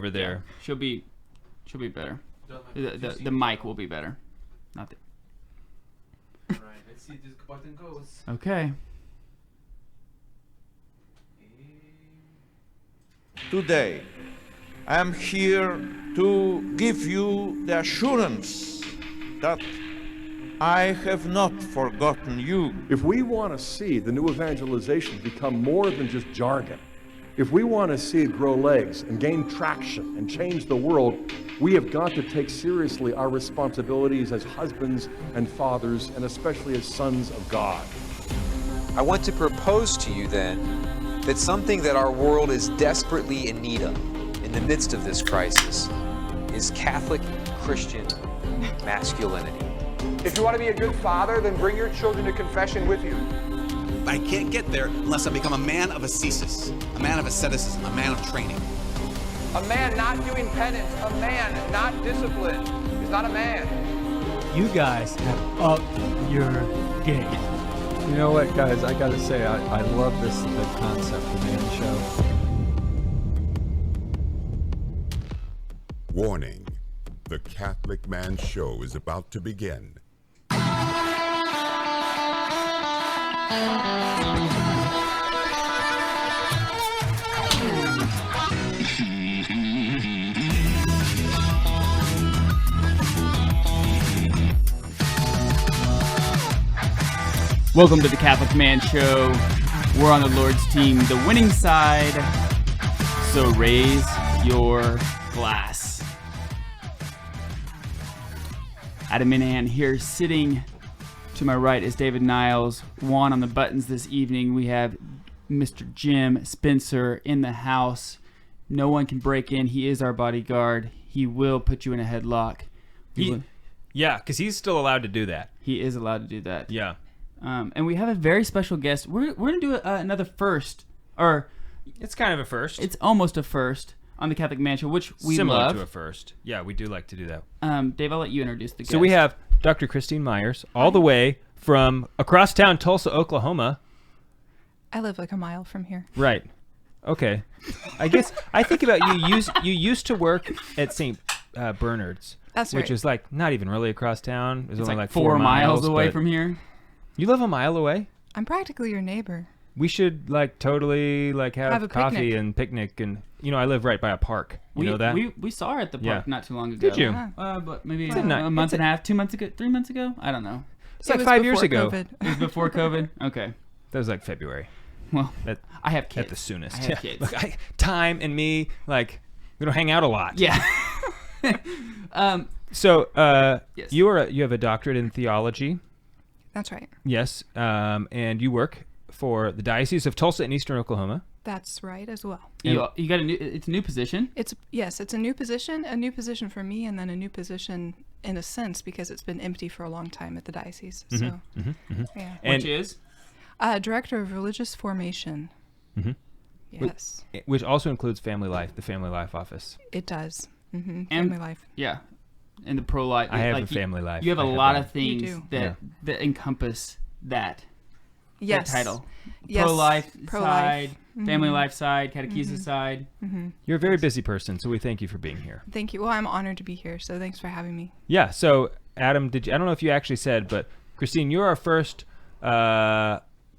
over there. Yeah. She'll be better. The mic will be better. Not the. All right, let's see if this button goes. Okay. Today, I am here to give you the assurance that I have not forgotten you. If we want to see the new evangelization become more than just jargon, if we want to see it grow legs and gain traction and change the world, we have got to take seriously our responsibilities as husbands and fathers, and especially as sons of God. I want to propose to you then that something that our world is desperately in need of in the midst of this crisis is Catholic Christian masculinity. If you want to be a good father, then bring your children to confession with you. I can't get there unless I become a man of ascesis, a man of asceticism, a man of training. A man not doing penance, a man not disciplined is not a man. You guys have upped your game. You know what, guys? I gotta say, I love the concept of Man Show. Warning: the Catholic Man Show is about to begin. Welcome to the Catholic Man Show. We're on the Lord's team, the winning side. So raise your glass. Adam Minahan here, sitting to my right is David Niles. Juan on the buttons this evening. We have Mr. Jim Spencer in the house. No one can break in. He is our bodyguard. He will put you in a headlock. Yeah, because he's still allowed to do that. He is allowed to do that. Yeah. And we have a very special guest. We're going to do another first. Or it's kind of a first. It's almost a first on the Catholic Man Show, which we Similar love. to a first. Yeah, we do like to do that. Dave, I'll let you introduce the guest. So we have Dr. Christine Myers, all the way from across town, Tulsa, Oklahoma. I live like a mile from here. Right. Okay. I guess I think about you used to work at St. Bernard's. That's right. Which is like not even really across town. It's only like 4 miles away from here. You live a mile away? I'm practically your neighbor. We should totally have a coffee picnic. and picnic, and I live right by a park. You know that? We saw her at the park not too long ago. Did you? But maybe a month and a half, 2 months ago, 3 months ago? I don't know. It's like 5 years ago. COVID. It was before COVID? Okay. That was like February. Well, I have kids. At the soonest. I have kids. Look, time and me, we don't hang out a lot. Yeah. So yes. you have a doctorate in theology. That's right. Yes, and you work for the Diocese of Tulsa in Eastern Oklahoma. That's right as well. You got it's a new position? It's a new position for me, and then a new position in a sense because it's been empty for a long time at the diocese. So, yeah. Which is Director of Religious Formation. Mm-hmm. Yes. Which also includes Family Life, the Family Life office. It does. Mm-hmm. And Family Life. Yeah. And the pro-life. I have a family life. You have a lot of things that encompass that. Yes. That title. Yes. Pro-life Pro-life. side, family life side, catechesis side. Mm-hmm. You're a very busy person, so we thank you for being here. Thank you. Well, I'm honored to be here, so thanks for having me. Yeah, so Adam, I don't know if you actually said, but Christine, you're our first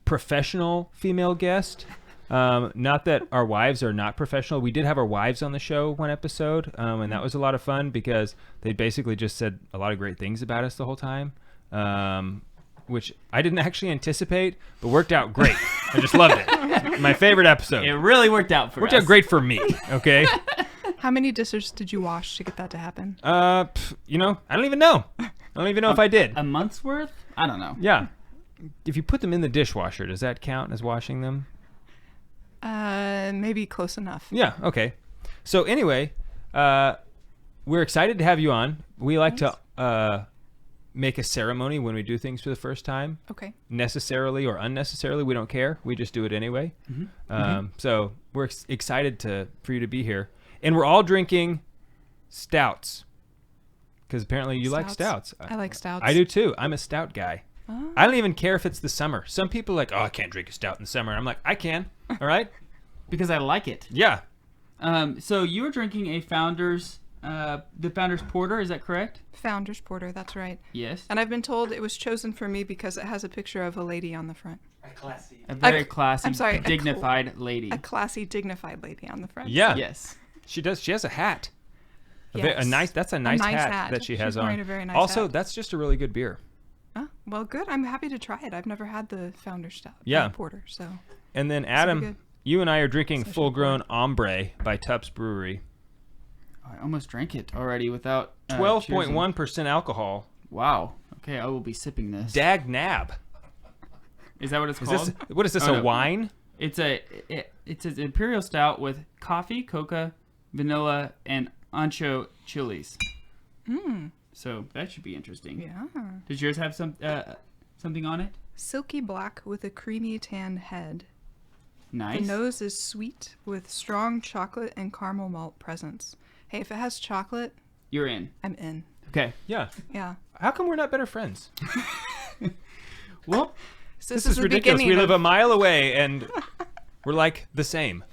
professional female guest. Not that our wives are not professional. We did have our wives on the show one episode, and that was a lot of fun because they basically just said a lot of great things about us the whole time, which I didn't actually anticipate, but worked out great. I just loved it. My favorite episode. It really worked out for us. Worked out great for me, okay? How many dishes did you wash to get that to happen? I don't even know. I don't even know if I did. A month's worth? I don't know. Yeah. If you put them in the dishwasher, does that count as washing them? Maybe close enough. Yeah, okay. So anyway, we're excited to have you on. We like to make a ceremony when we do things for the first time. Okay. Necessarily or unnecessarily, we don't care. We just do it anyway. Mm-hmm. So we're excited for you to be here. And we're all drinking stouts. Because apparently you like stouts. I like stouts. I do too. I'm a stout guy. Oh. I don't even care if it's the summer. Some people are like, I can't drink a stout in the summer. I'm like, I can. All right? Because I like it. Yeah. So you were drinking a Founders, the Founders Porter, is that correct? Founders Porter, that's right. Yes. And I've been told it was chosen for me because it has a picture of a lady on the front. A very classy, I'm sorry, dignified lady. A classy, dignified lady on the front. Yeah. Yes. She does. She has a hat. Yes. That's a nice hat that she has She's on. wearing a very nice also, hat. that's just a really good beer. Oh, well, good. I'm happy to try it. I've never had the Founder Stout Porter, so. And then Adam, you and I are drinking Full Grown Ombre by Tubbs Brewery. I almost drank it already without 12.1% alcohol. Wow. Okay, I will be sipping this. Dag Nab. Is that what it's called? What is this? A wine? It's an imperial stout with coffee, coca, vanilla, and ancho chilies. So that should be interesting. Yeah. Does yours have something on it? Silky black with a creamy tan head. Nice. The nose is sweet with strong chocolate and caramel malt presence. Hey, if it has chocolate, you're in. I'm in. Okay. Yeah. Yeah. How come we're not better friends? Well, this is ridiculous. We live a mile away and we're like the same.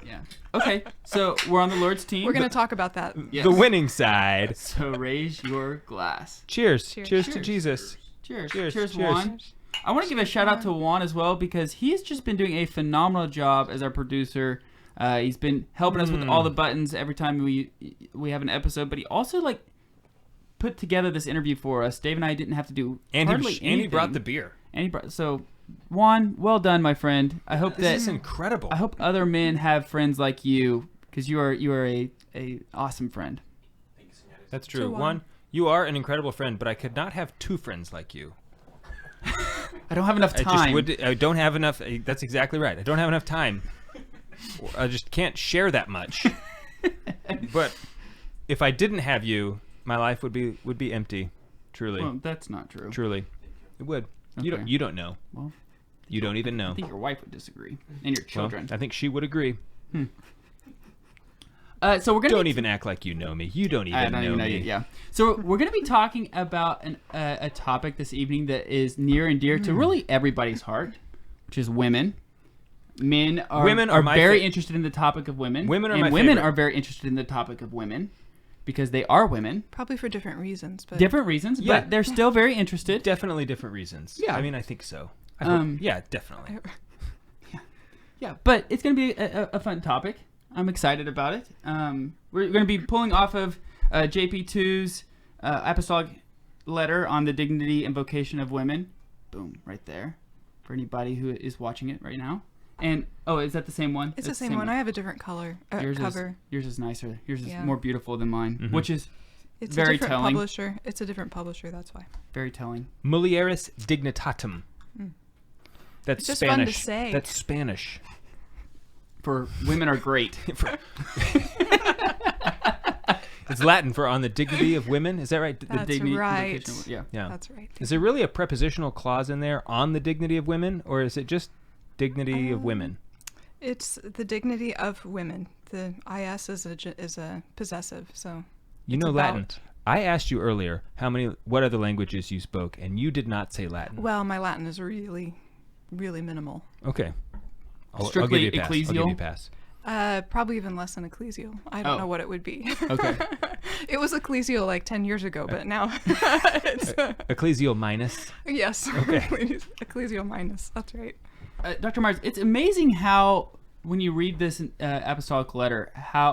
Yeah. Okay. So we're on the Lord's team. We're going to talk about that. Yes. The winning side. So raise your glass. Cheers. Cheers to Jesus. Cheers. Cheers. Cheers, Juan. I want to give a shout out to Juan as well because he's just been doing a phenomenal job as our producer. He's been helping us with all the buttons every time we have an episode, but he also put together this interview for us. Dave and I didn't have to do hardly anything. And he brought the beer. So Juan, well done, my friend. I hope this is incredible. I hope other men have friends like you because you are a awesome friend. That's true. Juan, you are an incredible friend, but I could not have two friends like you. I don't have enough time. I don't have enough. That's exactly right. I don't have enough time. I just can't share that much. But if I didn't have you, my life would be empty. Truly. Well, that's not true. Truly, it would. Okay. You don't know. Well, you don't even know. I think your wife would disagree, and your children. Well, I think she would agree. So we're gonna don't even act like you know me. You don't even know me. Yeah. So we're gonna be talking about a topic this evening that is near and dear to really everybody's heart, which is women. Men are very interested in the topic of women. Women are very interested in the topic of women because they are women. Probably for different reasons. But but they're still very interested. Definitely different reasons. Yeah. I mean, I think so. Yeah, definitely. Yeah, but it's going to be a fun topic. I'm excited about it. We're going to be pulling off of JP2's apostolic letter on the dignity and vocation of women. Boom, right there. For anybody who is watching it right now. And, is that the same one? It's the same one. I have a different color cover. Yours is nicer. Yours is more beautiful than mine, which is it's very a different telling. Publisher. It's a different publisher, that's why. Very telling. Mulieris dignitatum. That's it's Spanish. Just fun to say. That's Spanish. For women are great. It's Latin for on the dignity of women. Is that right? That's right. Yeah. That's right. Is there really a prepositional clause in there on the dignity of women, or is it just dignity of women? It's the dignity of women. The is is a possessive, so. You know Latin. I asked you earlier what other languages you spoke, and you did not say Latin. Well, my Latin is really, really minimal. Okay. I'll Strictly give you a pass. ecclesial? I'll give you a pass. Probably even less than ecclesial. I don't know what it would be. Okay. It was ecclesial like 10 years ago, but now it's... Ecclesial minus? Yes. Okay. Ecclesial minus. That's right. Dr. Myers, it's amazing how, when you read this apostolic letter,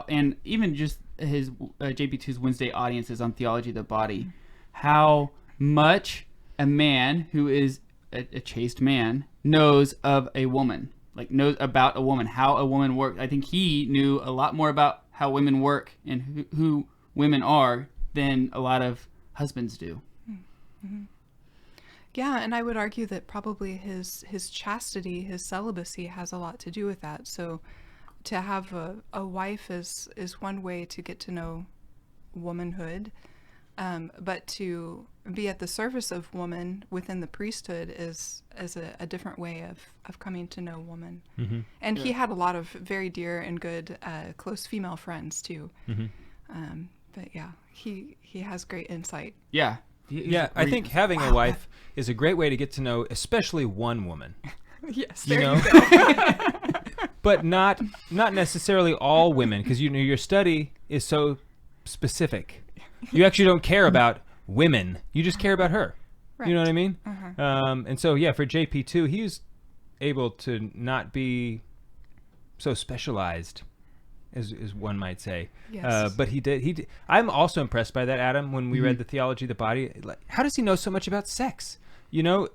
and even just his JP2's Wednesday audiences on Theology of the Body, how much a man who is a chaste man knows of a woman. Knows about a woman, how a woman works. I think he knew a lot more about how women work and who women are than a lot of husbands do. Mm-hmm. Yeah, and I would argue that probably his chastity, his celibacy has a lot to do with that. So to have a wife is one way to get to know womanhood, but to be at the service of woman within the priesthood is a different way of coming to know woman. Mm-hmm. And he had a lot of very dear and good close female friends too. Mm-hmm. But yeah, he has great insight. Yeah. I think having a wife is a great way to get to know especially one woman. Yes, you there know? you go. but not necessarily all women, because your study is so specific. You actually don't care about women. You just care about her. Right. You know what I mean? Uh-huh. And so, yeah, for JP2, he was able to not be so specialized, as one might say. Yes. But he did. I'm also impressed by that, Adam, when we read the Theology of the Body. Like, how does he know so much about sex? You know,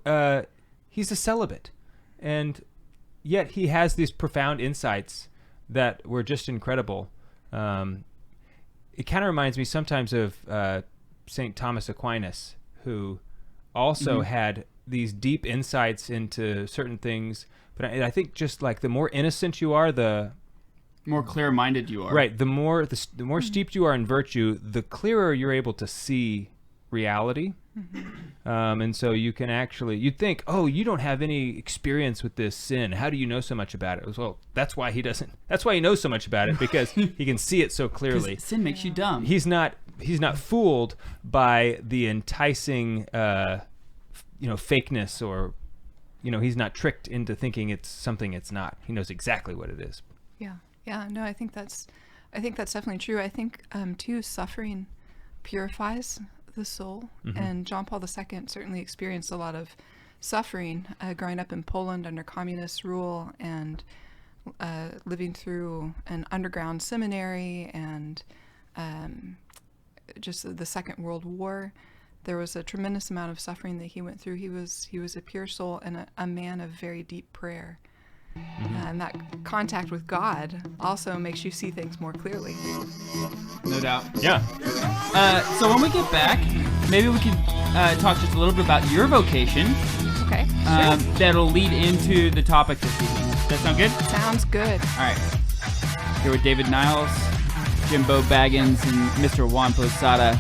he's a celibate. And yet he has these profound insights that were just incredible. It kind of reminds me sometimes of St. Thomas Aquinas, who also had these deep insights into certain things. But I think just like the more innocent you are, the more clear-minded you are. Right. The more steeped you are in virtue, the clearer you're able to see reality. And so you can actually, you'd think, oh, you don't have any experience with this sin. How do you know so much about it? Well, that's why he doesn't. That's why he knows so much about it, because he can see it so clearly. Sin makes you dumb. He's not fooled by the enticing, fakeness, or, he's not tricked into thinking it's something it's not. He knows exactly what it is. Yeah. No, I think that's definitely true. I think too, suffering purifies the soul, and John Paul II certainly experienced a lot of suffering growing up in Poland under communist rule, and living through an underground seminary, and just the Second World War. There was a tremendous amount of suffering that he went through. He was a pure soul and a man of very deep prayer. And that contact with God also makes you see things more clearly. No doubt. Yeah. So when we get back, maybe we can talk just a little bit about your vocation. Okay. Sure. That'll lead into the topic this evening. Does that sound good? Sounds good. All right. Here with David Niles, Jimbo Baggins, and Mr. Juan Posada.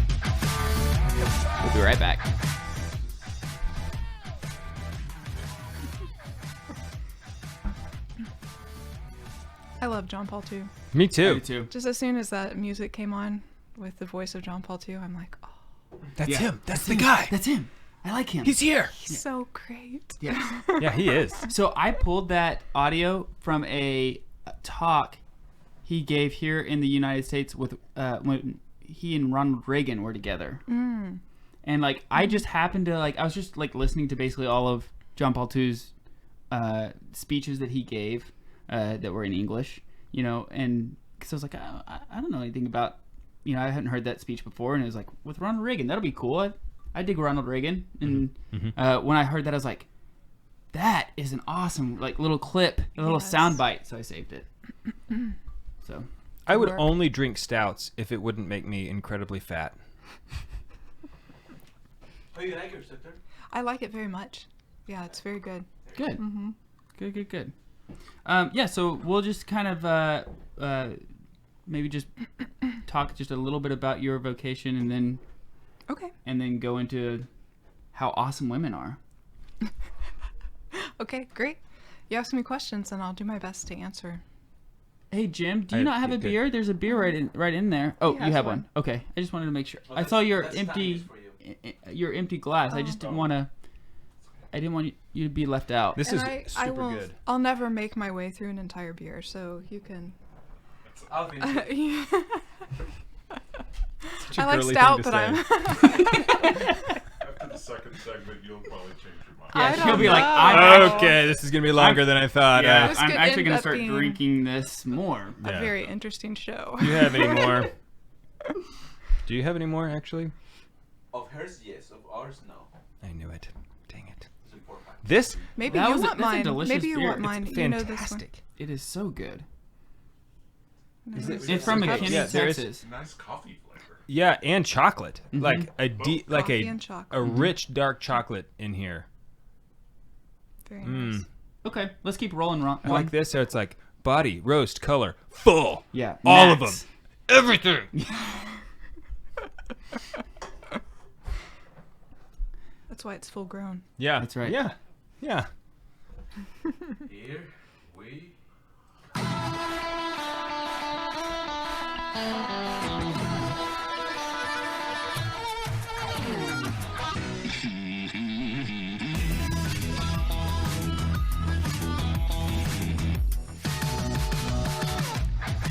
We'll be right back. I love John Paul II. Me too. I do too. Just as soon as that music came on with the voice of John Paul II, I'm like, oh. That's him. That's the guy. That's him. I like him. He's here. He's so great. Yes. Yeah, he is. So I pulled that audio from a talk he gave here in the United States with when he and Ronald Reagan were together. And like I just happened to I was just listening to basically all of John Paul II's speeches that he gave that were in English, and because I was like, I don't know anything about, I hadn't heard that speech before, and it was like, with Ronald Reagan, that'll be cool. I dig Ronald Reagan, and when I heard that, I was like, that is an awesome little clip, a little sound bite. So I saved it. So I would only drink stouts if it wouldn't make me incredibly fat. Oh, you like it, Sector? I like it very much. Yeah, it's very good. Good. Good. Yeah, so we'll just kind of maybe just talk just a little bit about your vocation, and then go into how awesome women are. Okay, great. You ask me questions, and I'll do my best to answer. Hey Jim, do you not have a beer? There's a beer right in there. Oh, you have one. Okay, I just wanted to make sure. I saw your empty glass. I just didn't want to. I didn't want you to be left out. This is super good. I'll never make my way through an entire beer, so you can. I'll be I like stout, but I'm. After the second segment, you'll probably change your mind. Yeah, she'll be like, okay, this is going to be longer than I thought. Yeah, I'm actually going to start drinking this more. A very interesting show. Do you have any more? Do you have any more, actually? Of hers, yes. Of ours, no. I knew it. Dang it. It's important. This? Maybe you want mine. Maybe you want mine. It's fantastic. You know this one. It is so good. No, it's from McKinney, Texas. Nice coffee flavor. Yeah, and chocolate. Like a a rich dark chocolate in here. Very nice. Okay, let's keep rolling. I like this. So it's like body, roast, color, full. Yeah, all of them, everything. That's why it's full grown. Yeah, that's right. Yeah. Here we.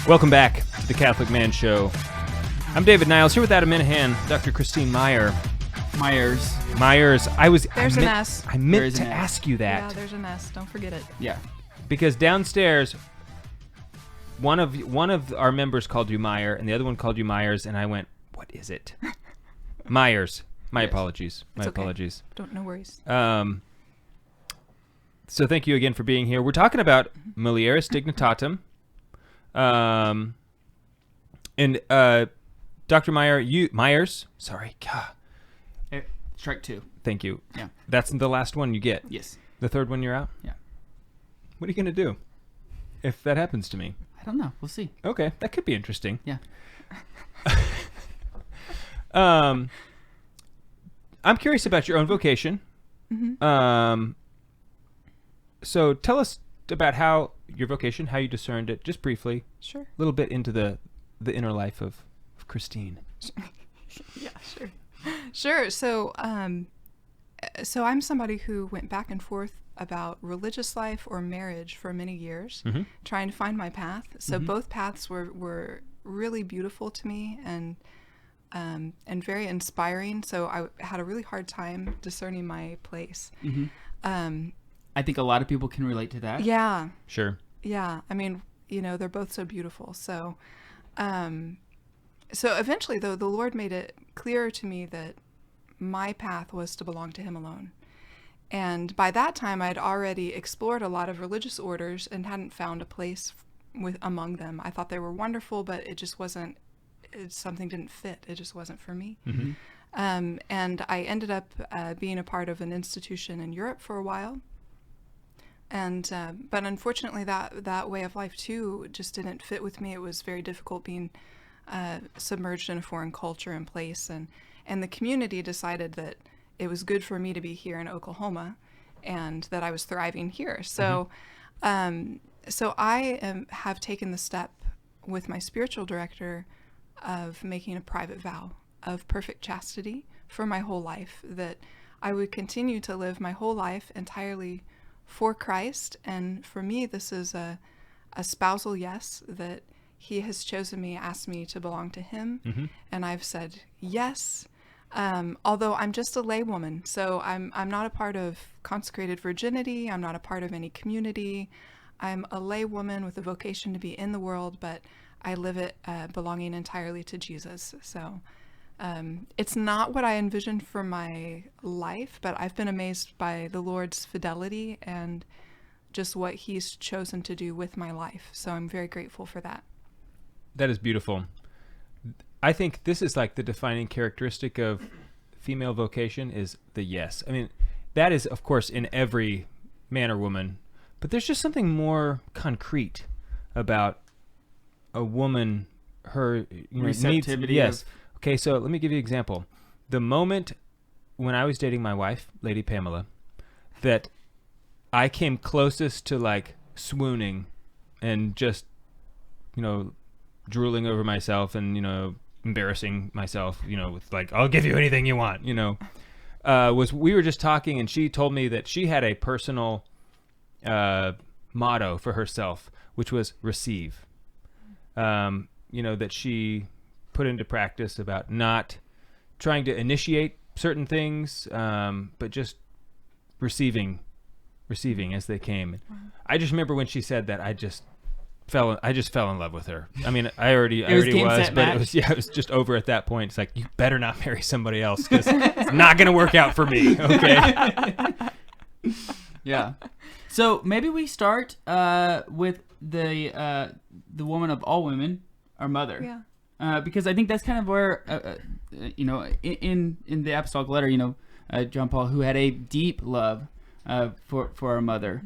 Welcome back to the Catholic Man Show. I'm David Niles here with Adam Minahan, Dr. Christine Myers. There's an S. I meant to ask you that. Yeah, there's an S. Don't forget it. Yeah. Because downstairs, one of our members called you Meyer, and the other one called you Myers, and I went, "What is it?" Myers. My apologies. It's okay. No worries. So thank you again for being here. We're talking about Mulieris Dignitatem. And Dr. Myers. Sorry. God. Strike 2. Thank you. Yeah. That's the last one you get. Yes. The third one you're out? Yeah. What are you going to do if that happens to me? I don't know. We'll see. Okay. That could be interesting. Yeah. I'm curious about your own vocation. Mm-hmm. So tell us about how your vocation, how you discerned it, just briefly. Sure. A little bit into the inner life of Christine. Yeah, sure. Sure. So I'm somebody who went back and forth about religious life or marriage for many years, trying to find my path. So both paths were really beautiful to me and very inspiring. So I had a really hard time discerning my place. I think a lot of people can relate to that. Yeah. Sure. Yeah. I mean, they're both so beautiful. So, so eventually, though, the Lord made it clear to me that my path was to belong to Him alone. And by that time, I'd already explored a lot of religious orders and hadn't found a place among them. I thought they were wonderful, but it just wasn't. Something didn't fit. It just wasn't for me. And I ended up being a part of an institution in Europe for a while. And but unfortunately, that way of life too just didn't fit with me. It was very difficult being submerged in a foreign culture and place, and the community decided that it was good for me to be here in Oklahoma, and that I was thriving here. So, so I have taken the step with my spiritual director of making a private vow of perfect chastity for my whole life, that I would continue to live my whole life entirely for Christ. And for me, this is a spousal yes, that He has chosen me, asked me to belong to Him, and I've said yes. Although I'm just a laywoman, so I'm not a part of consecrated virginity. I'm not a part of any community. I'm a laywoman with a vocation to be in the world, but I live it belonging entirely to Jesus. So it's not what I envisioned for my life, but I've been amazed by the Lord's fidelity and just what He's chosen to do with my life. So I'm very grateful for that. That is beautiful. I think this is like the defining characteristic of female vocation is the yes. I mean, that is, of course, in every man or woman, but there's just something more concrete about a woman, her receptivity. Yes. Okay, so let me give you an example. The moment when I was dating my wife, Lady Pamela, that I came closest to like swooning and just, drooling over myself and, embarrassing myself, with like, I'll give you anything you want, was we were just talking and she told me that she had a personal motto for herself, which was receive. That she put into practice about not trying to initiate certain things, but just receiving as they came. I just remember when she said that, I just fell in love with her. I mean, I already was, but it was just over at that point. It's like, you better not marry somebody else because it's not going to work out for me. Okay. Yeah. So maybe we start with the woman of all women, our mother. Yeah. Because I think that's kind of where, in the apostolic letter, John Paul, who had a deep love for our mother.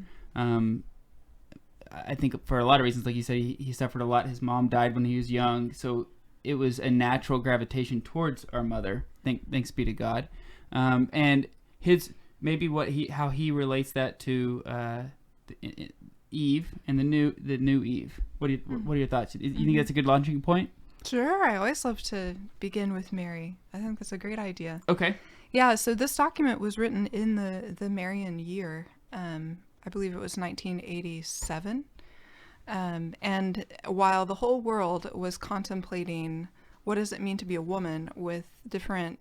I think for a lot of reasons, like you said, he suffered a lot. His mom died when he was young, so it was a natural gravitation towards our mother. Thanks be to God. And his how he relates that to Eve and the new Eve. What are your thoughts? You think that's a good launching point? Sure. I always love to begin with Mary. I think that's a great idea. Okay. Yeah. So this document was written in the Marian year. I believe it was 1987. And while the whole world was contemplating what does it mean to be a woman, with different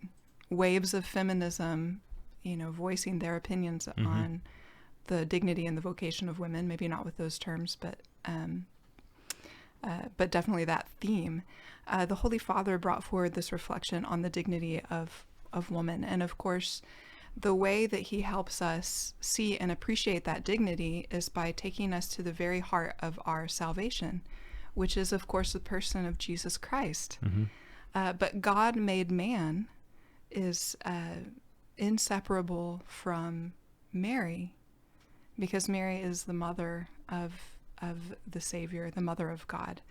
waves of feminism, voicing their opinions on the dignity and the vocation of women, maybe not with those terms, but definitely that theme, the Holy Father brought forward this reflection on the dignity of woman. And of course, the way that he helps us see and appreciate that dignity is by taking us to the very heart of our salvation, which is, of course, the person of Jesus Christ. But God made man is inseparable from Mary, because Mary is the mother of the Savior, the mother of God.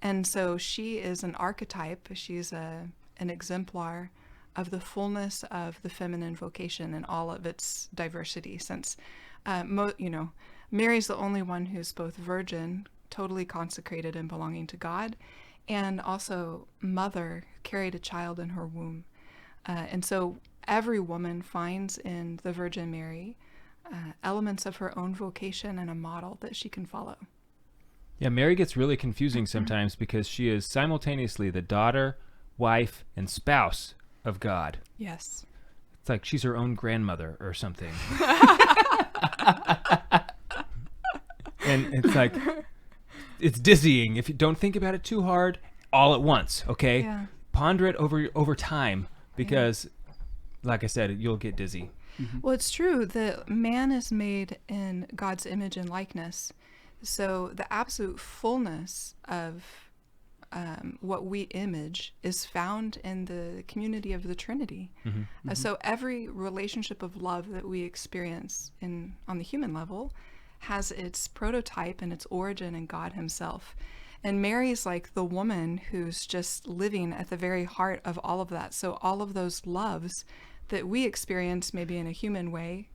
And so she is an archetype, she's an exemplar of the fullness of the feminine vocation in all of its diversity, since, Mary's the only one who's both virgin, totally consecrated and belonging to God, and also mother, carried a child in her womb. And so every woman finds in the Virgin Mary elements of her own vocation and a model that she can follow. Yeah, Mary gets really confusing sometimes because she is simultaneously the daughter, wife, and spouse of God. Yes. It's like she's her own grandmother or something. And it's like, it's dizzying if you don't think about it too hard all at once, okay? Yeah. Ponder it over time, because, like I said, you'll get dizzy. Well, it's true that man is made in God's image and likeness. So the absolute fullness of what we image is found in the community of the Trinity. So every relationship of love that we experience on the human level has its prototype and its origin in God himself. And Mary's like the woman who's just living at the very heart of all of that. So all of those loves that we experience maybe in a human way,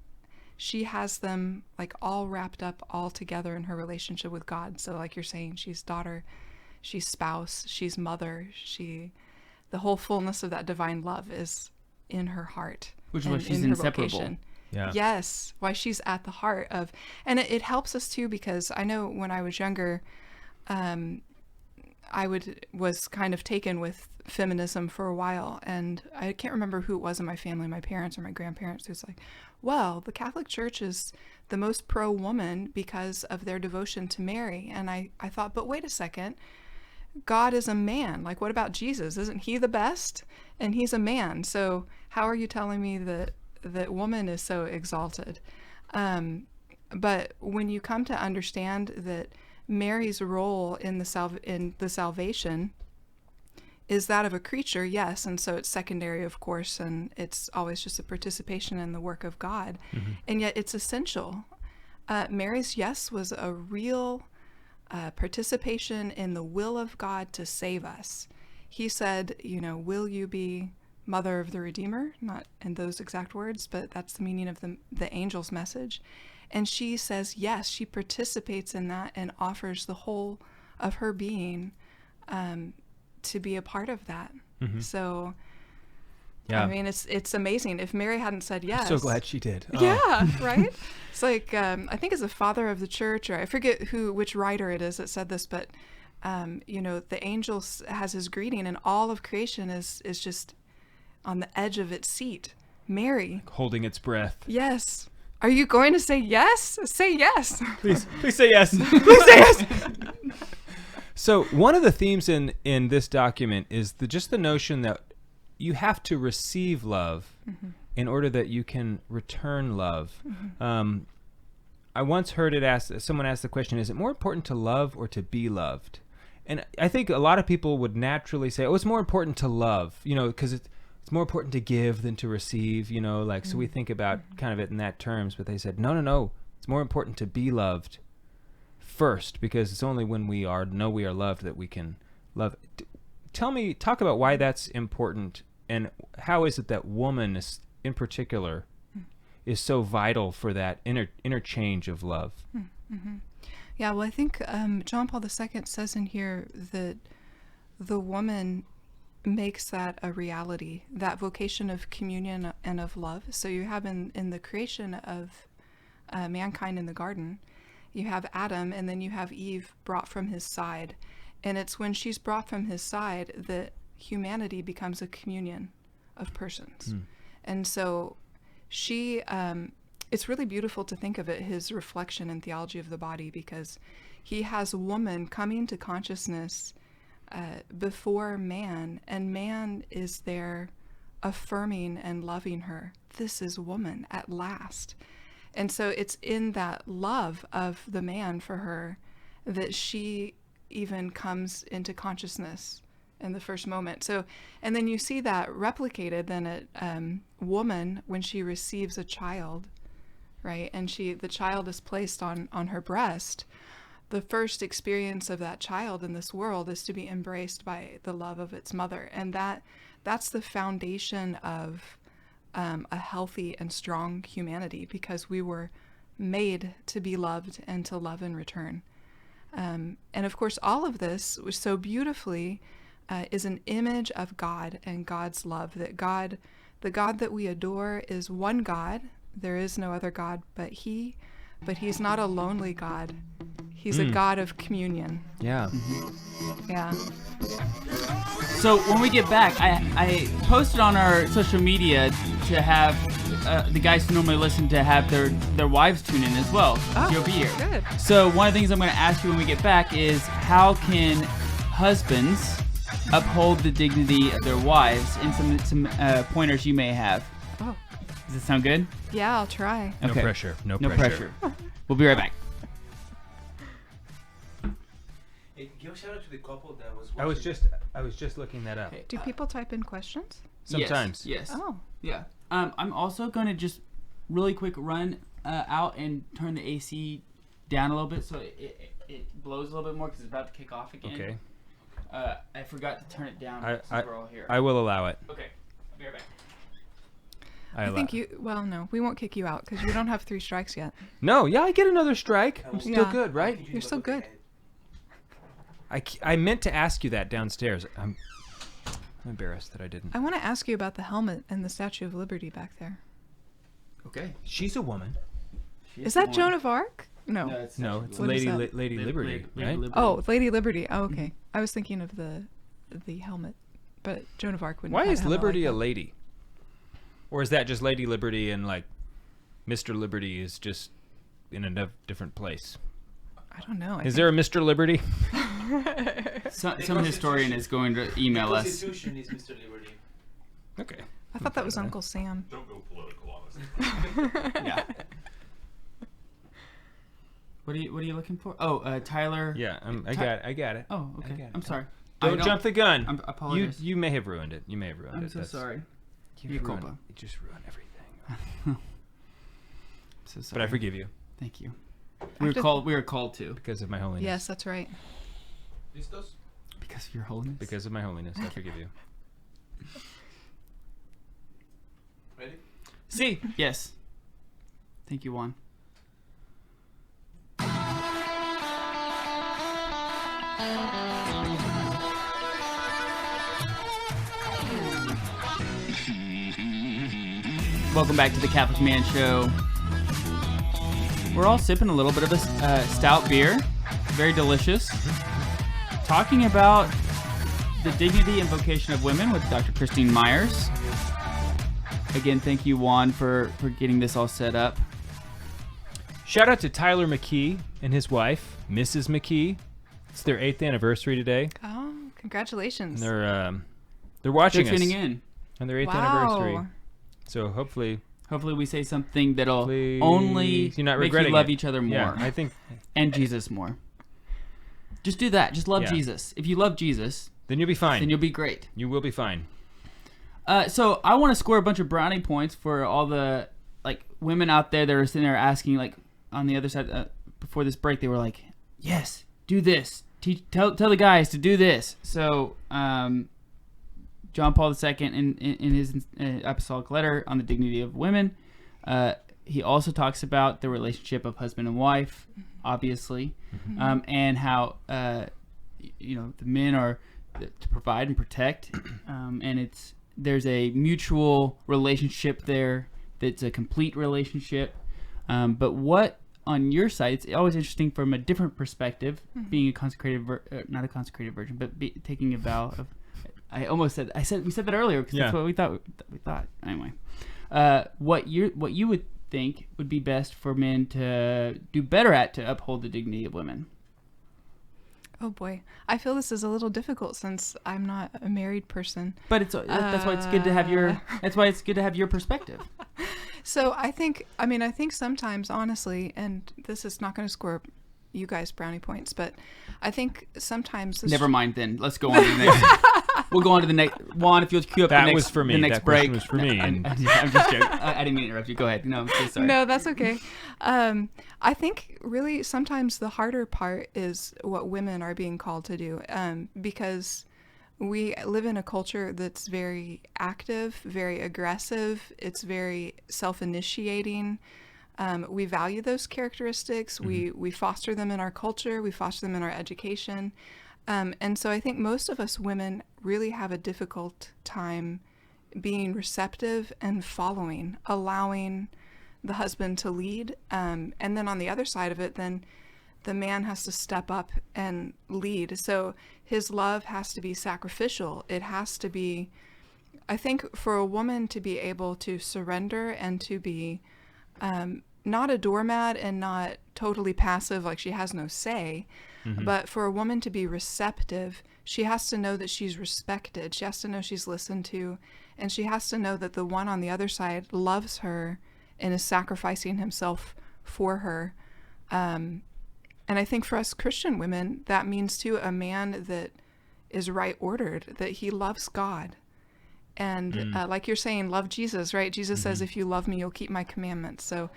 she has them like all wrapped up all together in her relationship with God. So like you're saying, she's daughter, she's spouse, she's mother, the whole fullness of that divine love is in her heart. Which is why she's inseparable. Yeah. Yes, why she's at the heart of, and it helps us too, because I know when I was younger, I was kind of taken with feminism for a while, and I can't remember who it was in my family, my parents or my grandparents, who's like, well, the Catholic Church is the most pro-woman because of their devotion to Mary. And I thought, but wait a second, God is a man. Like, what about Jesus? Isn't he the best? And he's a man. So how are you telling me that woman is so exalted? But when you come to understand that Mary's role in the salvation is that of a creature, yes, and so it's secondary, of course, and it's always just a participation in the work of God, and yet it's essential. Mary's yes was a real participation in the will of God to save us. He said, will you be mother of the Redeemer? Not in those exact words, but that's the meaning of the angel's message. And she says yes, she participates in that and offers the whole of her being to be a part of that. So, yeah. I mean, it's amazing. If Mary hadn't said yes. I'm so glad she did. Yeah, right? It's like, I think it's a father of the church, or I forget which writer it is that said this, but, the angel has his greeting, and all of creation is just on the edge of its seat. Mary. Holding its breath. Yes. Are you going to say yes? Say yes. Please say yes. Please say yes. So one of the themes in this document is just the notion that you have to receive love in order that you can return love. I once heard someone asked the question, is it more important to love or to be loved? And I think a lot of people would naturally say, oh, it's more important to love, because it's more important to give than to receive, so we think about kind of it in that terms, but they said, no, it's more important to be loved first, because it's only when we know we are loved that we can love. Talk about why that's important, and how is it that woman is, in particular, is so vital for that interchange of love. Yeah, well, I think John Paul II says in here that the woman makes that a reality, that vocation of communion and of love. So you have in the creation of mankind in the garden, You have Adam, and then you have Eve brought from his side. And it's when she's brought from his side that humanity becomes a communion of persons. And so she, it's really beautiful to think of it, his reflection in Theology of the Body, because he has woman coming to consciousness before man, and man is there affirming and loving her. This is woman at last. And so it's in that love of the man for her that she even comes into consciousness in the first moment. So, and then you see that replicated then at woman when she receives a child, right? And the child is placed on her breast. The first experience of that child in this world is to be embraced by the love of its mother. And that's the foundation of a healthy and strong humanity, because we were made to be loved and to love in return. And of course, all of this was so beautifully is an image of God and God's love, that God, the God that we adore, is one God. There is no other God but He, but He's not a lonely God. He's a God of communion. Yeah. Yeah. So when we get back, I posted on our social media to have the guys who normally listen to have their wives tune in as well. Oh, You'll be here. good. So one of the things I'm going to ask you when we get back is, how can husbands uphold the dignity of their wives, and some pointers you may have. Oh. Does that sound good? Yeah, I'll try. No pressure. No pressure. We'll be right back. Hey, give a shout out to the couple that was I was just looking that up. Do people type in questions? Sometimes. Yes. Oh. Yeah. I'm also going to just really quick run out and turn the AC down a little bit so it blows a little bit more because it's about to kick off again. Okay. I forgot to turn it down since we're all here. I will allow it. Okay. I'll be right back. I think no, we won't kick you out because you don't have 3 strikes yet. No, yeah, I get another strike. I'm still good, right? You're still good. I meant to ask you that downstairs. I'm embarrassed that I didn't. I want to ask you about the helmet and the Statue of Liberty back there. Okay. She's a woman. Is that Joan of Arc? No. No, it's What is Lady that? Liberty, right? Oh, Lady Liberty. Oh, okay. I was thinking of the helmet, but Joan of Arc wouldn't. Why have is a helmet Liberty like a that. lady? Or is that just Lady Liberty and like Mr. Liberty is just in a different place? I don't know. Is there a Mr. Liberty? Some historian is going to email the us. Constitution is Mr. Liberty. Okay. I thought that was Uncle Sam. Don't go political on us. Yeah. What are you looking for? Oh, Tyler. Yeah, I got it. Oh, okay. I got it. I'm sorry. Don't jump the gun. I apologize. You may have ruined it. You may have ruined I'm it. so sorry. You culpa. just ruined everything. I'm so sorry. But I forgive you. Thank you. We were called to. Because of my holiness. Yes, that's right. Listos? Because of your holiness. Because of my holiness, I forgive you. Ready? See? Yes. Thank you, Juan. Welcome back to the Catholic Man Show. We're all sipping a little bit of a stout beer. Very delicious. Talking about the dignity and vocation of women with Dr. Christine Myers. Again, thank you, Juan, for getting this all set up. Shout out to Tyler McKee and his wife, Mrs. McKee. It's their 8th anniversary today. Oh, congratulations. And they're watching They're tuning us. in. On their 8th Wow. anniversary. So hopefully we say something that'll Please, only you're not make you regretting love it. each other more. Yeah, I think. And Jesus more. Just do that. Just love Yeah. Jesus. If you love Jesus, then you'll be fine. Then you'll be great. You will be fine. So I want to score a bunch of brownie points for all the women out there that are sitting there asking, on the other side before this break, they were like, "Yes, do this. Tell the guys to do this." So John Paul II in his apostolic letter on the dignity of women, he also talks about the relationship of husband and wife, obviously, and how the men are to provide and protect, and there's a mutual relationship there that's a complete relationship. But what on your side, it's always interesting from a different perspective, Mhm. being a consecrated, not a consecrated virgin, but taking a vow of. We said that earlier because that's what we thought. Anyway, what you would think would be best for men to do better at to uphold the dignity of women? Oh boy, I feel this is a little difficult since I'm not a married person. But that's why it's good to have your. That's why it's good to have your perspective. So I think sometimes, honestly, and this is not going to score you guys brownie points, but I think sometimes. Never mind then. Let's go on to the next. We'll go on to the next. Juan, if you'll cue up that the next. was for me. The next that break was for me. I'm just joking. I didn't mean to interrupt you. Go ahead. No, I'm so sorry. No, that's okay. I think really sometimes the harder part is what women are being called to do, because we live in a culture that's very active, very aggressive. It's very self-initiating. We value those characteristics. Mm-hmm. We foster them in our culture. We foster them in our education. And so I think most of us women really have a difficult time being receptive and following, allowing the husband to lead. And then on the other side of it, then the man has to step up and lead. So his love has to be sacrificial. It has to be, I think, for a woman to be able to surrender and to be not a doormat and not totally passive, like she has no say, but for a woman to be receptive, she has to know that she's respected. She has to know she's listened to, and she has to know that the one on the other side loves her and is sacrificing himself for her. And I think for us Christian women, that means too a man that is right ordered, that he loves God. And like you're saying, love Jesus, right? Jesus says, if you love me, you'll keep my commandments. So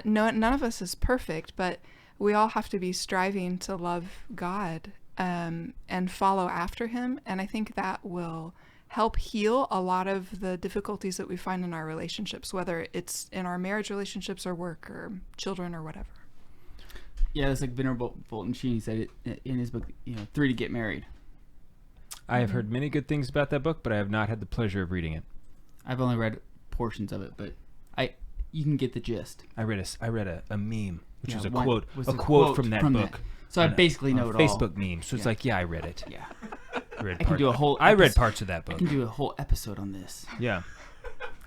none of us is perfect, but we all have to be striving to love God and follow after him. And I think that will help heal a lot of the difficulties that we find in our relationships, whether it's in our marriage relationships or work or children or whatever. Yeah, that's like Venerable Fulton Sheen said it in his book, 3 to Get Married. I have heard many good things about that book, but I have not had the pleasure of reading it. I've only read portions of it, but you can get the gist. I read a meme, which was a quote quote from that book. So I basically know it all. Facebook meme. So it's like, I read it. Yeah. I can do a whole. I read parts of that book. I can do a whole episode on this. Yeah.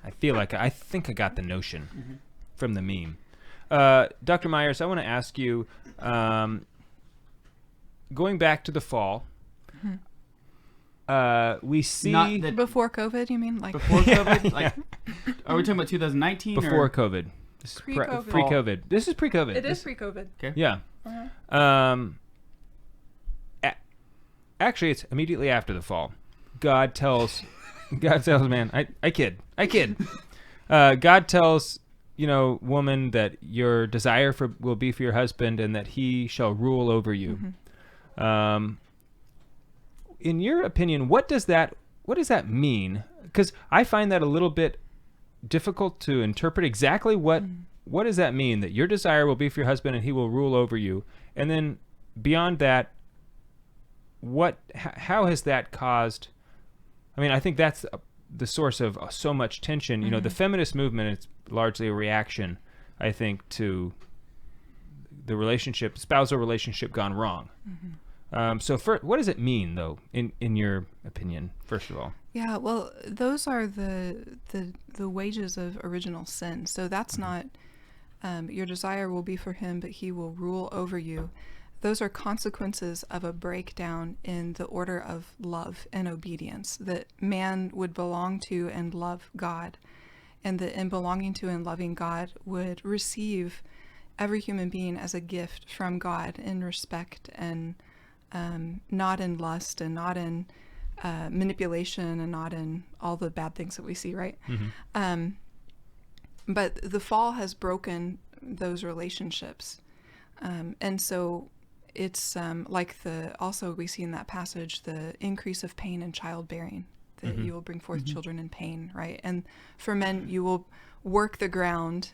I think I got the notion from the meme. Dr. Myers, I want to ask you, going back to the fall, we see before COVID. You mean like before COVID? Like, are we talking about 2019? Before or? COVID. This is Pre-COVID. Pre-COVID. This is pre-COVID. It is pre-COVID. Okay. Yeah. Actually, it's immediately after the fall. God tells man, I kid. God tells woman that your desire will be for your husband, and that he shall rule over you. In your opinion, what does that mean? Because I find that a little bit difficult to interpret. Exactly what does that mean? That your desire will be for your husband, and he will rule over you. And then beyond that, how has that caused? I mean, I think that's the source of so much tension. The feminist movement is largely a reaction, I think, to the spousal relationship gone wrong. So what does it mean, though, in your opinion, first of all? Yeah, well, those are the wages of original sin. So that's not your desire will be for him, but he will rule over you. Those are consequences of a breakdown in the order of love and obedience, that man would belong to and love God, and that in belonging to and loving God would receive every human being as a gift from God in respect and not in lust and not in manipulation and not in all the bad things that we see, right? But the fall has broken those relationships. And so it's like also we see in that passage, the increase of pain in childbearing, that you will bring forth children in pain, right? And for men, you will work the ground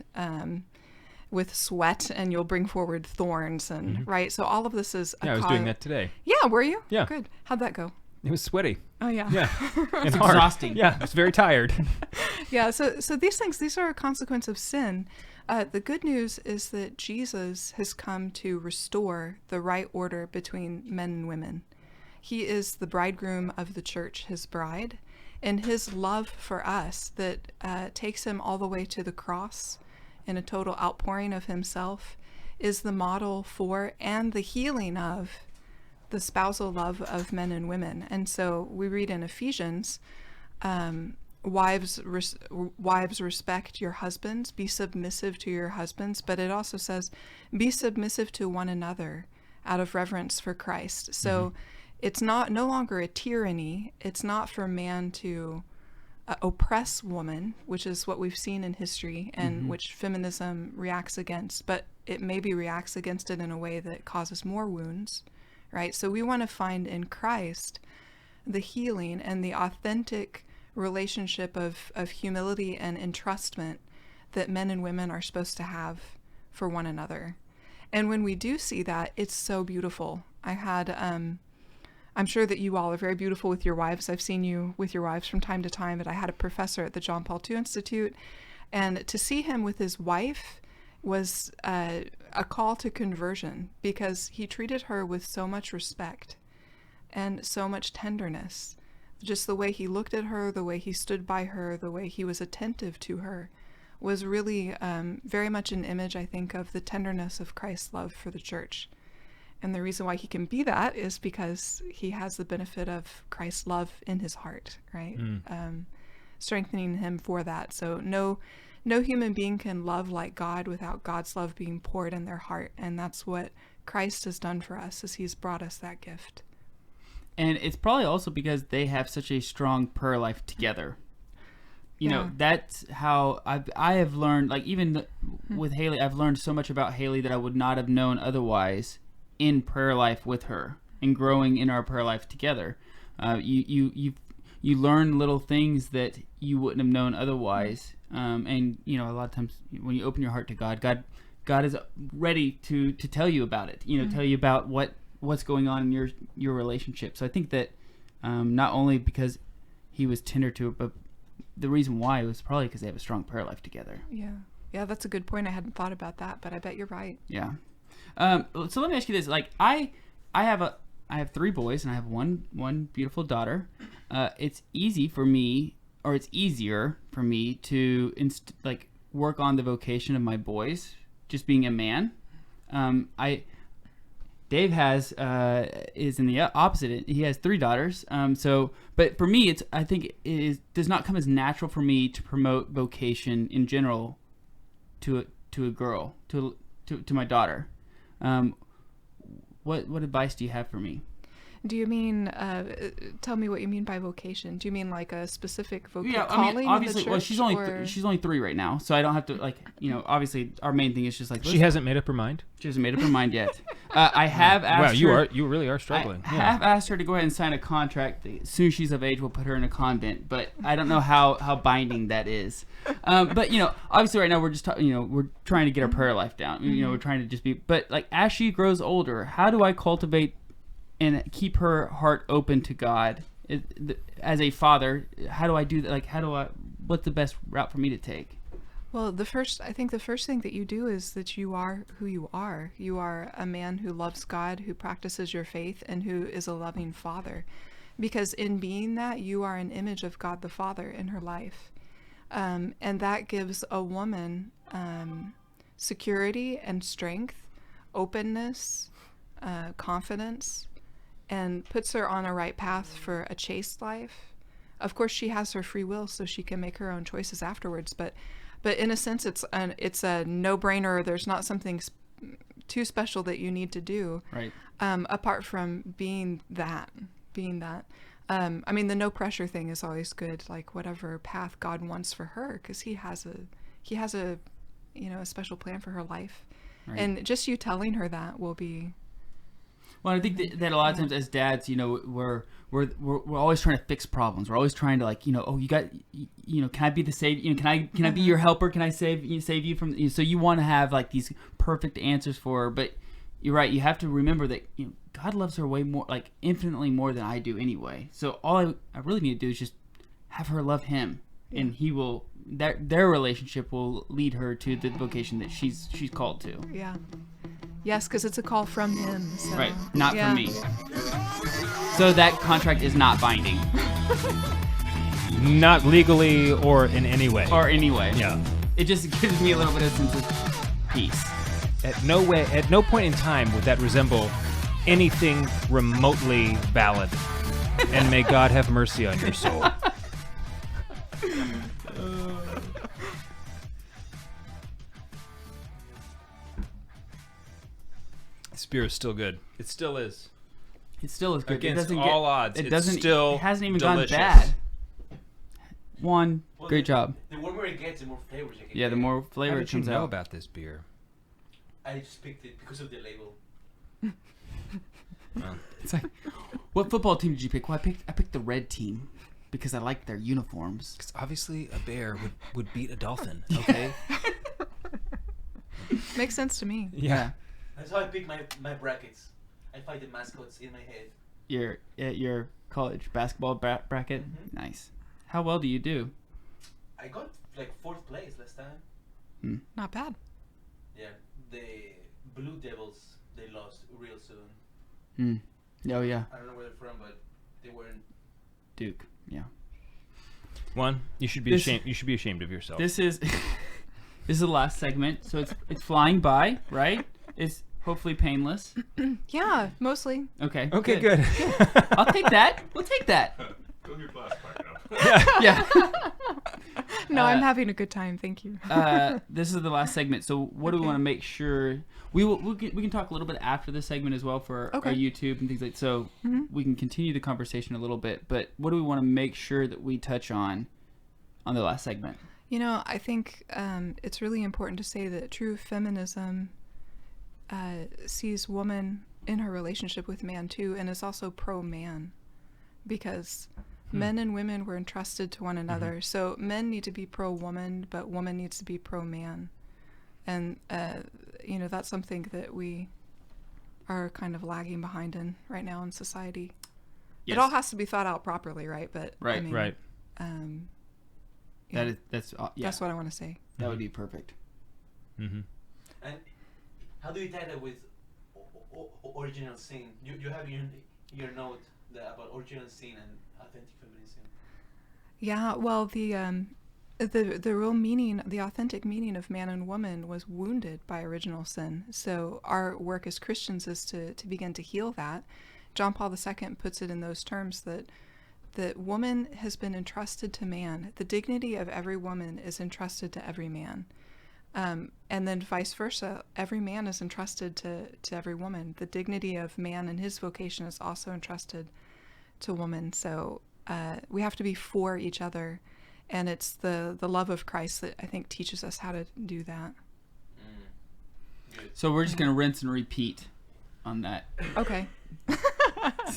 with sweat, and you'll bring forward thorns, and right. So all of this is. I was doing that today. Yeah, were you? Yeah. Good. How'd that go? It was sweaty. Oh yeah. Yeah. It's exhausting. Yeah, I was very tired. Yeah. So these are a consequence of sin, The good news is that Jesus has come to restore the right order between men and women. He is the bridegroom of the church, his bride, and his love for us that takes him all the way to the cross in a total outpouring of himself is the model for and the healing of the spousal love of men and women. And so we read in Ephesians, wives respect your husbands, be submissive to your husbands, but it also says be submissive to one another out of reverence for Christ. So it's no longer a tyranny. It's not for man to oppress woman, which is what we've seen in history and which feminism reacts against, but it maybe reacts against it in a way that causes more wounds, right? So we want to find in Christ the healing and the authentic relationship of humility and entrustment that men and women are supposed to have for one another. And when we do see that, it's so beautiful. I had, I'm sure that you all are very beautiful with your wives. I've seen you with your wives from time to time, but I had a professor at the John Paul II Institute, and to see him with his wife was a call to conversion because he treated her with so much respect and so much tenderness. Just the way he looked at her, the way he stood by her, the way he was attentive to her was really very much an image, I think, of the tenderness of Christ's love for the church. And the reason why he can be that is because he has the benefit of Christ's love in his heart, right? Strengthening him for that. So no human being can love like God without God's love being poured in their heart. And that's what Christ has done for us, is he's brought us that gift. And it's probably also because they have such a strong prayer life together. You know, that's how I have learned, like even with Haley, I've learned so much about Haley that I would not have known otherwise in prayer life with her and growing in our prayer life together. You learn little things that you wouldn't have known otherwise. And, you know, a lot of times when you open your heart to God is ready to tell you about it, you know, tell you about what's going on in your relationship. So I think that not only because he was tender to it, but the reason why was probably because they have a strong prayer life together. Yeah, that's a good point. I hadn't thought about that, but I bet you're right. Yeah. So let me ask you this: like, I have 3 boys and I have one beautiful daughter. It's easy for me, or it's easier for me to work on the vocation of my boys, just being a man. Dave is in the opposite. He has 3 daughters. But for me, I think it does not come as natural for me to promote vocation in general to a girl, to my daughter. What advice do you have for me? Do you mean, tell me what you mean by vocation. Do you mean like a specific calling obviously, in the church? Well, she's only 3 right now, so I don't have to, obviously our main thing is just like... She hasn't made up her mind? She hasn't made up her mind yet. I have asked her... Wow, you really are struggling. I have asked her to go ahead and sign a contract. As soon as she's of age, we'll put her in a convent, but I don't know how binding that is. But, obviously right now we're just, we're trying to get our prayer life down. We're trying to just be... But, as she grows older, how do I cultivate and keep her heart open to God as a father? How do I do that? What's the best route for me to take? Well, I think the first thing that you do is that you are who you are. You are a man who loves God, who practices your faith, and who is a loving father. Because in being that, you are an image of God the Father in her life. And that gives a woman security and strength, openness, confidence, and puts her on a right path for a chaste life. Of course, she has her free will, so she can make her own choices afterwards. But in a sense, it's a no-brainer. There's not something too special that you need to do, right? Apart from being that. I mean, the no pressure thing is always good. Like whatever path God wants for her, because He has a a special plan for her life, right. And just you telling her that will be. Well, I think that a lot of times as dads, we're always trying to fix problems. We're always trying to can I be the save? Can I be your helper? Can I save you from? So you want to have these perfect answers for her, but you're right. You have to remember that God loves her way more, infinitely more than I do anyway. So all I really need to do is just have her love Him, and He will their relationship will lead her to the vocation that she's called to. Yeah. Yes, because it's a call from him. So. Right, not from me. So that contract is not binding. Not legally or in any way. Yeah. It just gives me a little bit of sense of peace. At no point in time would that resemble anything remotely valid. And may God have mercy on your soul. This beer is still good. It still is. It still is good. Against all odds, It it's doesn't. still It hasn't even delicious. gone bad. One, great job. The warmer it gets, the more flavors you can Yeah, the get. more flavor How it did you comes know out. about this beer? I just picked it because of the label. Well, It's like, what football team did you pick? Well, I picked the red team because I like their uniforms. because obviously a bear would beat a dolphin, okay? Makes sense to me. Yeah. That's how I pick my brackets. I find the mascots in my head. Your college basketball bracket. Mm-hmm. Nice. How well do you do? I got like 4th place last time. Not bad. Yeah, the Blue Devils, they lost real soon. Oh yeah, I don't know where they're from, but they weren't. Duke. Yeah. One, you should be This- ashamed. You should be ashamed of yourself. This is the last segment, so it's flying by, right? It's hopefully painless. Yeah, mostly. Okay. Okay, good. I'll take that. We'll take that. Fill your glass back up. Yeah. No, I'm having a good time. Thank you. This is the last segment. So what do we want to make sure we can talk a little bit after this segment as well for our YouTube and things like so we can continue the conversation a little bit. But what do we want to make sure that we touch on the last segment? You know, I think it's really important to say that true feminism sees woman in her relationship with man too, and is also pro-man, because men and women were entrusted to one another. So men need to be pro-woman, but woman needs to be pro-man. And, you know, that's something that we are kind of lagging behind in right now in society. Yes. It all has to be thought out properly, right? But Right, I mean, right. yeah, That's that's what I want to say. That would be perfect. Mm-hmm. And how do you tie that with original sin? You have your note about original sin and authentic feminism. Yeah, well, the real meaning, the authentic meaning of man and woman was wounded by original sin. So our work as Christians is to begin to heal that. John Paul II puts it in those terms that woman has been entrusted to man. The dignity of every woman is entrusted to every man. And then vice versa, every man is entrusted to every woman. The dignity of man and his vocation is also entrusted to woman. So we have to be for each other. And it's the love of Christ that I think teaches us how to do that. So we're just going to rinse and repeat on that. Okay.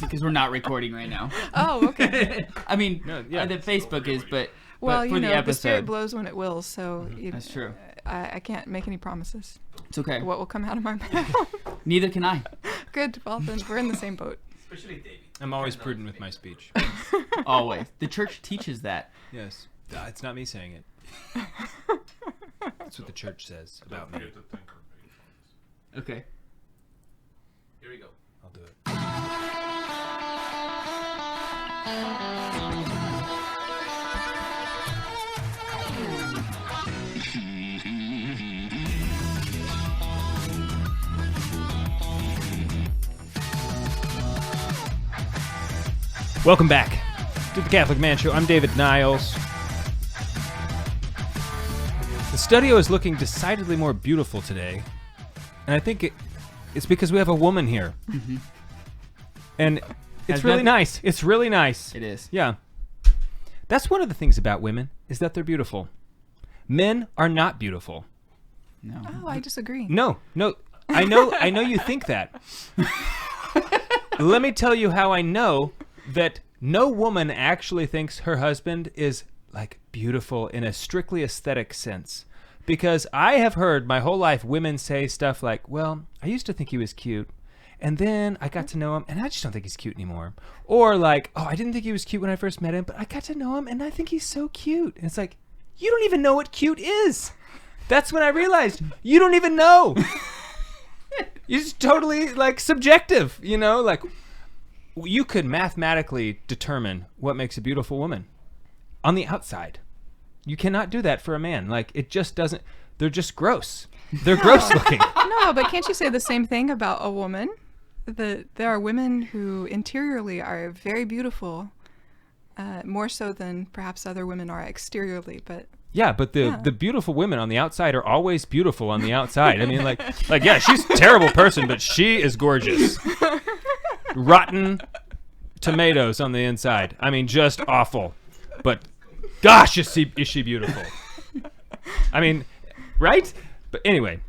Because we're not recording right now. Oh, okay. I mean, No, yeah. the Facebook is, but Well, but for you know, the episode, Spirit blows when it wills, so That's true. I can't make any promises. It's okay. What will come out of my mouth? Neither can I. Good. Well, then we're in the same boat. Especially David. I'm always prudent with my speech. Always. The church teaches that. Yes. It's not me saying it. That's what the church says about me. Don't forget to thank our patrons. Okay. Here we go. I'll do it. Welcome back to the Catholic Man Show. I'm David Niles. The studio is looking decidedly more beautiful today, and I think it's because we have a woman here. And it's Has really nothing- nice. It's really nice. It is. Yeah. That's one of the things about women, is that they're beautiful. Men are not beautiful. No. Oh, I disagree. No. I know you think that. Let me tell you how I know that no woman actually thinks her husband is like beautiful in a strictly aesthetic sense. Because I have heard my whole life women say stuff like, well, I used to think he was cute, and then I got to know him, and I just don't think he's cute anymore. Or like, oh, I didn't think he was cute when I first met him, but I got to know him, and I think he's so cute. And it's like, you don't even know what cute is. That's when I realized you don't even know. It's totally like subjective, you know, like you could mathematically determine what makes a beautiful woman on the outside. You cannot do that for a man. Like it just doesn't, they're just gross. They're gross looking. No, but can't you say the same thing about a woman? That there are women who interiorly are very beautiful, more so than perhaps other women are exteriorly, but yeah, but the beautiful women on the outside are always beautiful on the outside. I mean, like yeah, she's a terrible person, but she is gorgeous. Rotten tomatoes on the inside. I mean, just awful. But gosh, is she beautiful. I mean, right? But anyway,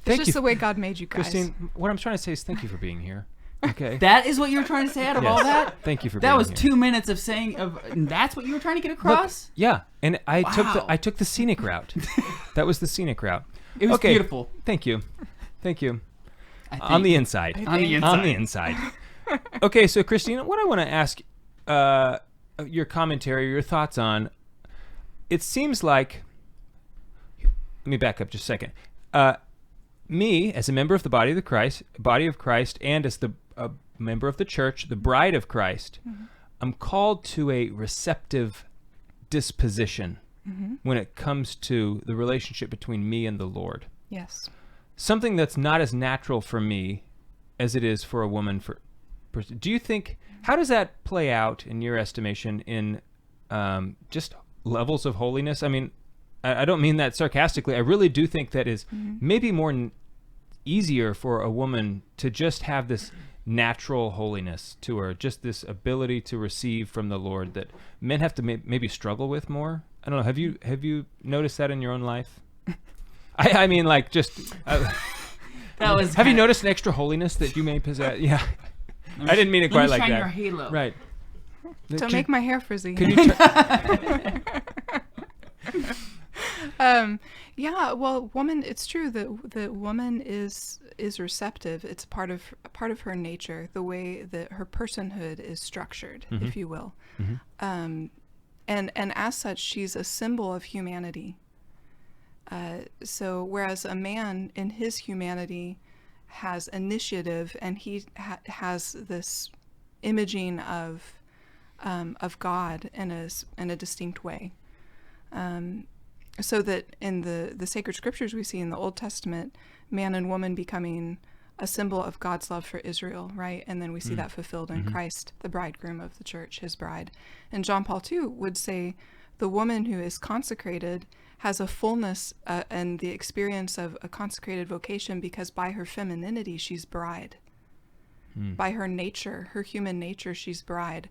it's just the way God made you guys. Christine, what I'm trying to say is thank you for being here. Okay. That is what you were trying to say out of all that? Thank you for being here. That was here. 2 minutes of saying that's what you were trying to get across? Look, yeah, and I took the scenic route. That was the scenic route. It was beautiful. Thank you. On the inside. On the inside. Okay, so Christine, what I want to ask your commentary, your thoughts on, it seems like, let me back up just a second. Me, as a member of the body of Christ, and as the member of the church, the bride of Christ, I'm called to a receptive disposition when it comes to the relationship between me and the Lord. Yes. Something that's not as natural for me as it is for a woman. Do you think, how does that play out in your estimation in just levels of holiness? I mean, I don't mean that sarcastically. I really do think that is maybe more easier for a woman to just have this natural holiness to her, just this ability to receive from the Lord that men have to maybe struggle with more. I don't know. Have you noticed that in your own life? I mean, like just. Have you noticed an extra holiness that you may possess? Yeah. I didn't mean it quite like that. Shine your halo. Right. Don't make my hair frizzy. Could you yeah, well, woman, it's true that the woman is receptive. It's part of her nature, the way that her personhood is structured, if you will. And as such, she's a symbol of humanity. So whereas a man in his humanity has initiative and he has this imaging of God in a distinct way. So that in the sacred scriptures we see in the Old Testament, man and woman becoming a symbol of God's love for Israel, right? And then we see that fulfilled in Christ, the bridegroom of the church, his bride. And John Paul II would say the woman who is consecrated has a fullness and the experience of a consecrated vocation because by her femininity, she's bride. By her nature, her human nature, she's bride.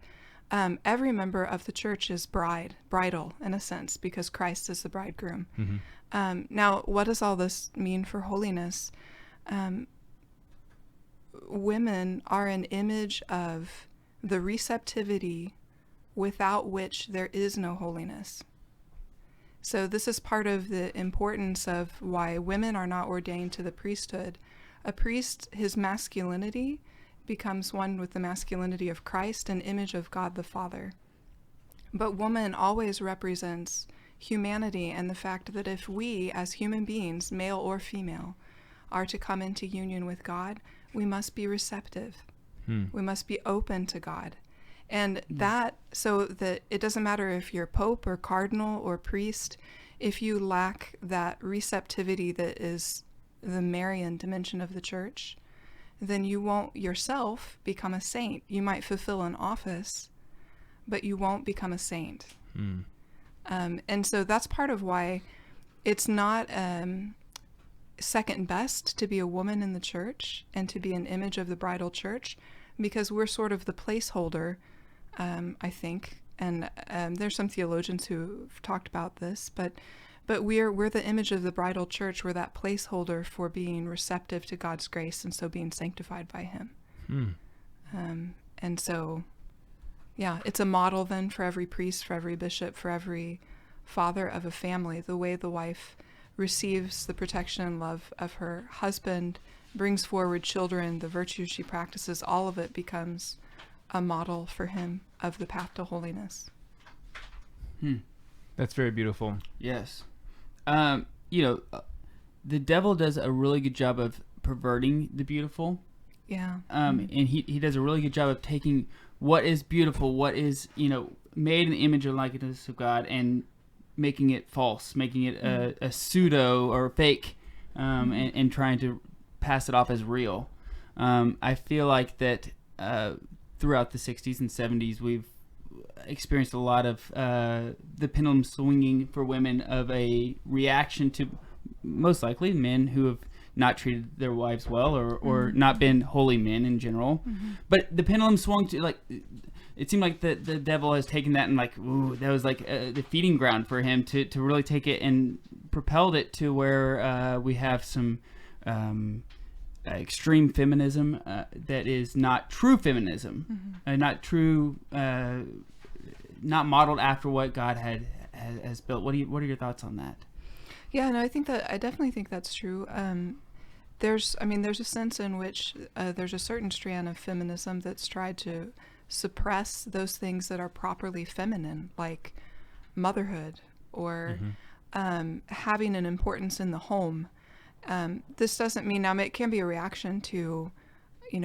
Every member of the church is bridal in a sense, because Christ is the bridegroom. Now, what does all this mean for holiness? Women are an image of the receptivity without which there is no holiness. So this is part of the importance of why women are not ordained to the priesthood. A priest, his masculinity becomes one with the masculinity of Christ, an image of God the Father. But woman always represents humanity and the fact that if we, as human beings, male or female, are to come into union with God, we must be receptive. We must be open to God. And that, so that it doesn't matter if you're pope or cardinal or priest, if you lack that receptivity that is the Marian dimension of the church, then you won't yourself become a saint. You might fulfill an office, but you won't become a saint. And so that's part of why it's not second best to be a woman in the church and to be an image of the bridal church, because we're sort of the placeholder, I think. And there's some theologians who've talked about this, but we're the image of the bridal church. We're that placeholder for being receptive to God's grace and so being sanctified by him. And so, yeah, it's a model then for every priest, for every bishop, for every father of a family, the way the wife receives the protection and love of her husband, brings forward children, the virtues she practices, all of it becomes a model for him of the path to holiness. That's very beautiful. Yes. The devil does a really good job of perverting the beautiful. Yeah. And he does a really good job of taking what is beautiful, what is, made in the image and likeness of God, and making it false, making it a pseudo or fake, and trying to pass it off as real. I feel like that throughout the 60s and 70s, we've experienced a lot of the pendulum swinging for women of a reaction to most likely men who have not treated their wives well or not been holy men in general. But the pendulum swung to, like, it seemed like the devil has taken that and, like, ooh, that was like the feeding ground for him to really take it and propelled it to where we have some extreme feminism that is not true feminism, not true, not modeled after what God has built. What are your thoughts on that? Yeah, no, I definitely think that's true. There's a sense in which there's a certain strand of feminism that's tried to suppress those things that are properly feminine, like motherhood or having an importance in the home. This doesn't mean, now it can be a reaction to,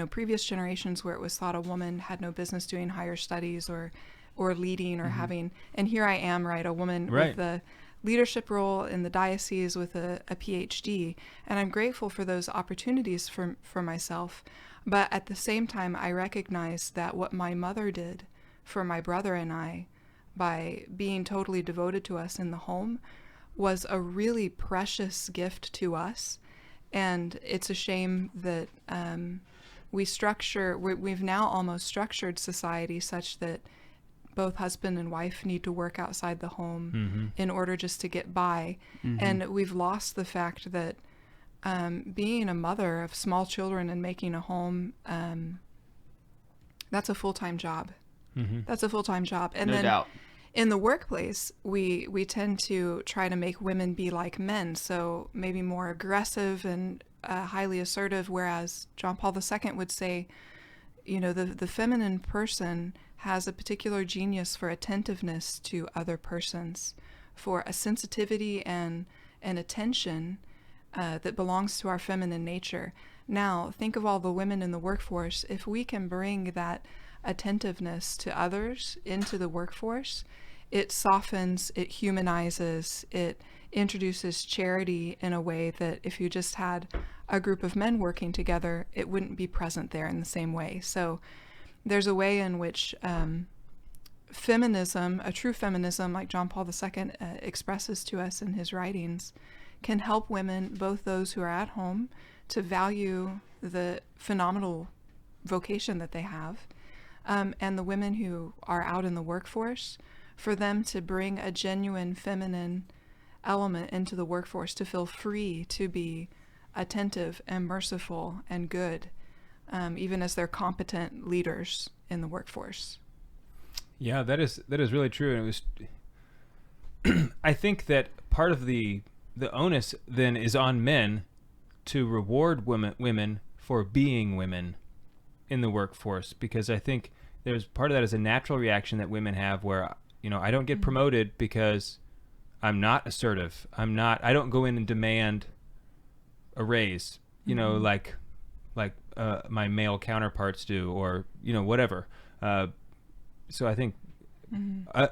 previous generations where it was thought a woman had no business doing higher studies or leading or having, and here I am, right, a woman with the leadership role in the diocese with a PhD, and I'm grateful for those opportunities for myself. But at the same time, I recognize that what my mother did for my brother and I by being totally devoted to us in the home was a really precious gift to us. And it's a shame that we've now almost structured society such that both husband and wife need to work outside the home in order just to get by. And we've lost the fact that being a mother of small children and making a home, that's a full-time job. That's a full-time job. And no doubt. In the workplace, we tend to try to make women be like men, so maybe more aggressive and highly assertive, whereas John Paul II would say, the feminine person has a particular genius for attentiveness to other persons, for a sensitivity and an attention that belongs to our feminine nature. Now, think of all the women in the workforce. If we can bring that attentiveness to others into the workforce, it softens, it humanizes, it introduces charity in a way that if you just had a group of men working together, it wouldn't be present there in the same way. So there's a way in which feminism, a true feminism like John Paul II expresses to us in his writings, can help women, both those who are at home, to value the phenomenal vocation that they have, and the women who are out in the workforce, for them to bring a genuine feminine element into the workforce, to feel free to be attentive and merciful and good, even as they're competent leaders in the workforce. Yeah, that is really true. And it was, I think that part of the onus then is on men to reward women for being women in the workforce, because I think there's part of that is a natural reaction that women have where, I don't get promoted because I'm not assertive. I don't go in and demand a raise, like my male counterparts do, or, whatever. So I think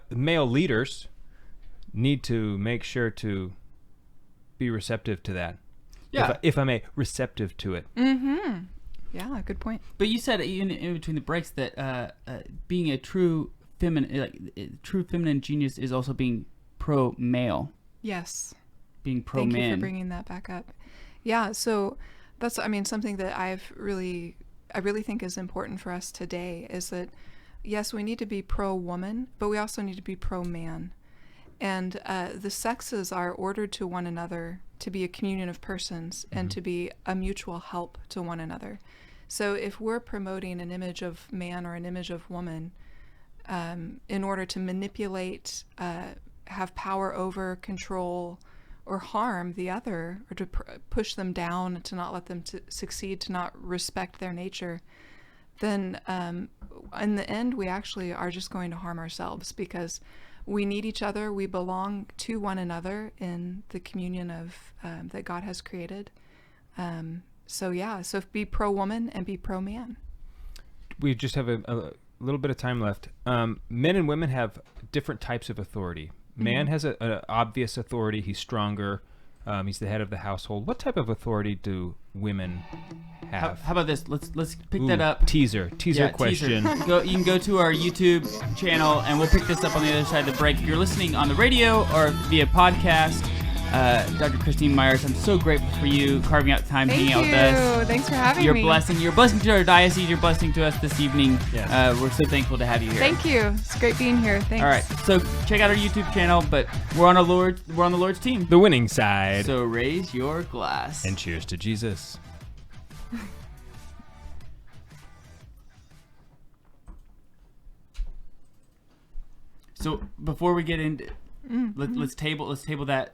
male leaders need to make sure to be receptive to that. Yeah. If I may, receptive to it. Yeah, good point. But you said in between the breaks that being a true feminine genius is also being pro-male. Yes. Being pro-man. Thank you for bringing that back up. Yeah, so that's, something that I really think is important for us today is that, yes, we need to be pro-woman, but we also need to be pro-man. And the sexes are ordered to one another to be a communion of persons and to be a mutual help to one another. So if we're promoting an image of man or an image of woman in order to manipulate, have power over, control, or harm the other, or to push them down, to not let them succeed, to not respect their nature, then in the end we actually are just going to harm ourselves, because we need each other. We belong to one another in the communion of that God has created. So be pro-woman and be pro-man. We just have a little bit of time left. Men and women have different types of authority. Man has an obvious authority. He's stronger. He's the head of the household. What type of authority do women have? How about this? Let's pick that up. Teaser question. Teaser. You can go to our YouTube channel, and we'll pick this up on the other side of the break. If you're listening on the radio or via podcast, Dr. Christine Myers, I'm so grateful for you carving out time, hanging out with us. Thanks for having You're me. You're a blessing to our diocese. You're a blessing to us this evening. Yes. We're so thankful to have you here. Thank you. It's great being here. Thanks. All right, so check out our YouTube channel, but we're on the Lord's team. The winning side. So raise your glass. And cheers to Jesus. So before we get into, let's table that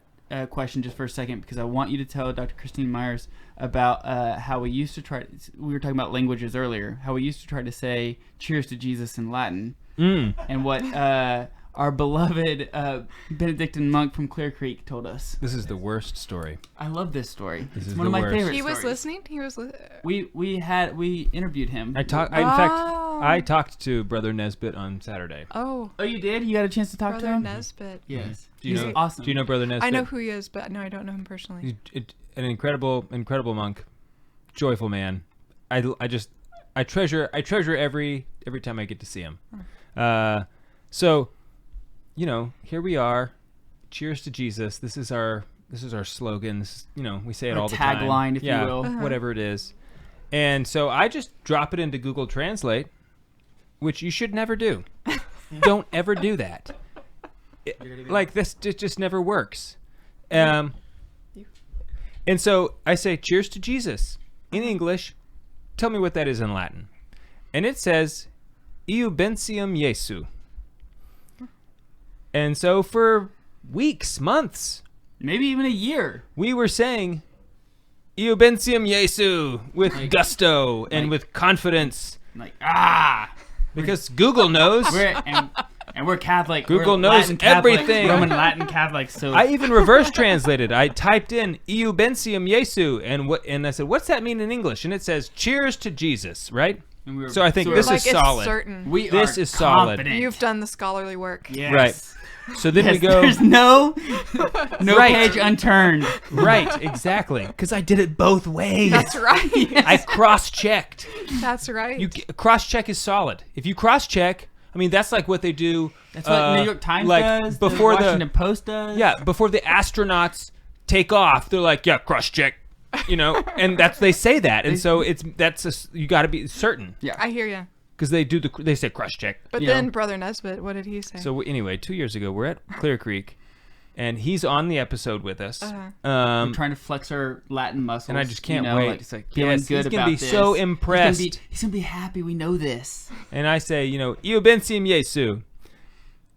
question just for a second, because I want you to tell Dr. Christine Myers about how we used to we were talking about languages earlier, how we used to try to say cheers to Jesus in Latin, and what our beloved Benedictine monk from Clear Creek told us. This is the worst story. I love this story. This it's is one of the my worst. favorite He was stories. listening. He was. We interviewed him. In fact, I talked to Brother Nesbitt on Saturday. Oh, you did? You got a chance to talk Brother to him? Nesbitt. Yes. Do you He's know? awesome. Do you know Brother Nesbitt? I know who he is, but no, I don't know him personally. He's an incredible monk, joyful man. I treasure every time I get to see him. So, here we are. Cheers to Jesus. This is our slogan. This is, we say it Our all the time. tagline, if you will. Whatever it is. And so I just drop it into Google Translate, which you should never do. Don't ever do that. It just never works. And so I say, cheers to Jesus. In English, tell me what that is in Latin. And it says, Iubentium Jesu. And so for weeks, months, maybe even a year, we were saying, Iubentium Jesu with gusto and with confidence. Because Google knows. We're Catholic. Google we're knows Latin Catholic, everything. Roman Latin Catholic. So I even reverse translated. I typed in Iubentium Jesu and I said, what's that mean in English? And it says, cheers to Jesus, right? So I think this is solid. It's certain. This is solid. confident. You've done the scholarly work. Yes. Right. So then we go. There's no Right. page unturned. Right, exactly. Because I did it both ways. That's right. I cross-checked. That's right. Cross-check is solid. If you cross-check, I mean, that's like what they do. That's what New York Times does. Before the Washington Post does. Yeah, before the astronauts take off, they're like, yeah, cross-check. And they say that, and so you got to be certain. Yeah, I hear you. Because they say cross-check. But then Brother Nesbitt, what did he say? So anyway, 2 years ago, we're at Clear Creek, and he's on the episode with us. We're trying to flex our Latin muscles, and I just can't wait. Feeling good he's about gonna be this. so impressed. He's gonna be happy. We know this. And I say, Iubentium Jesu.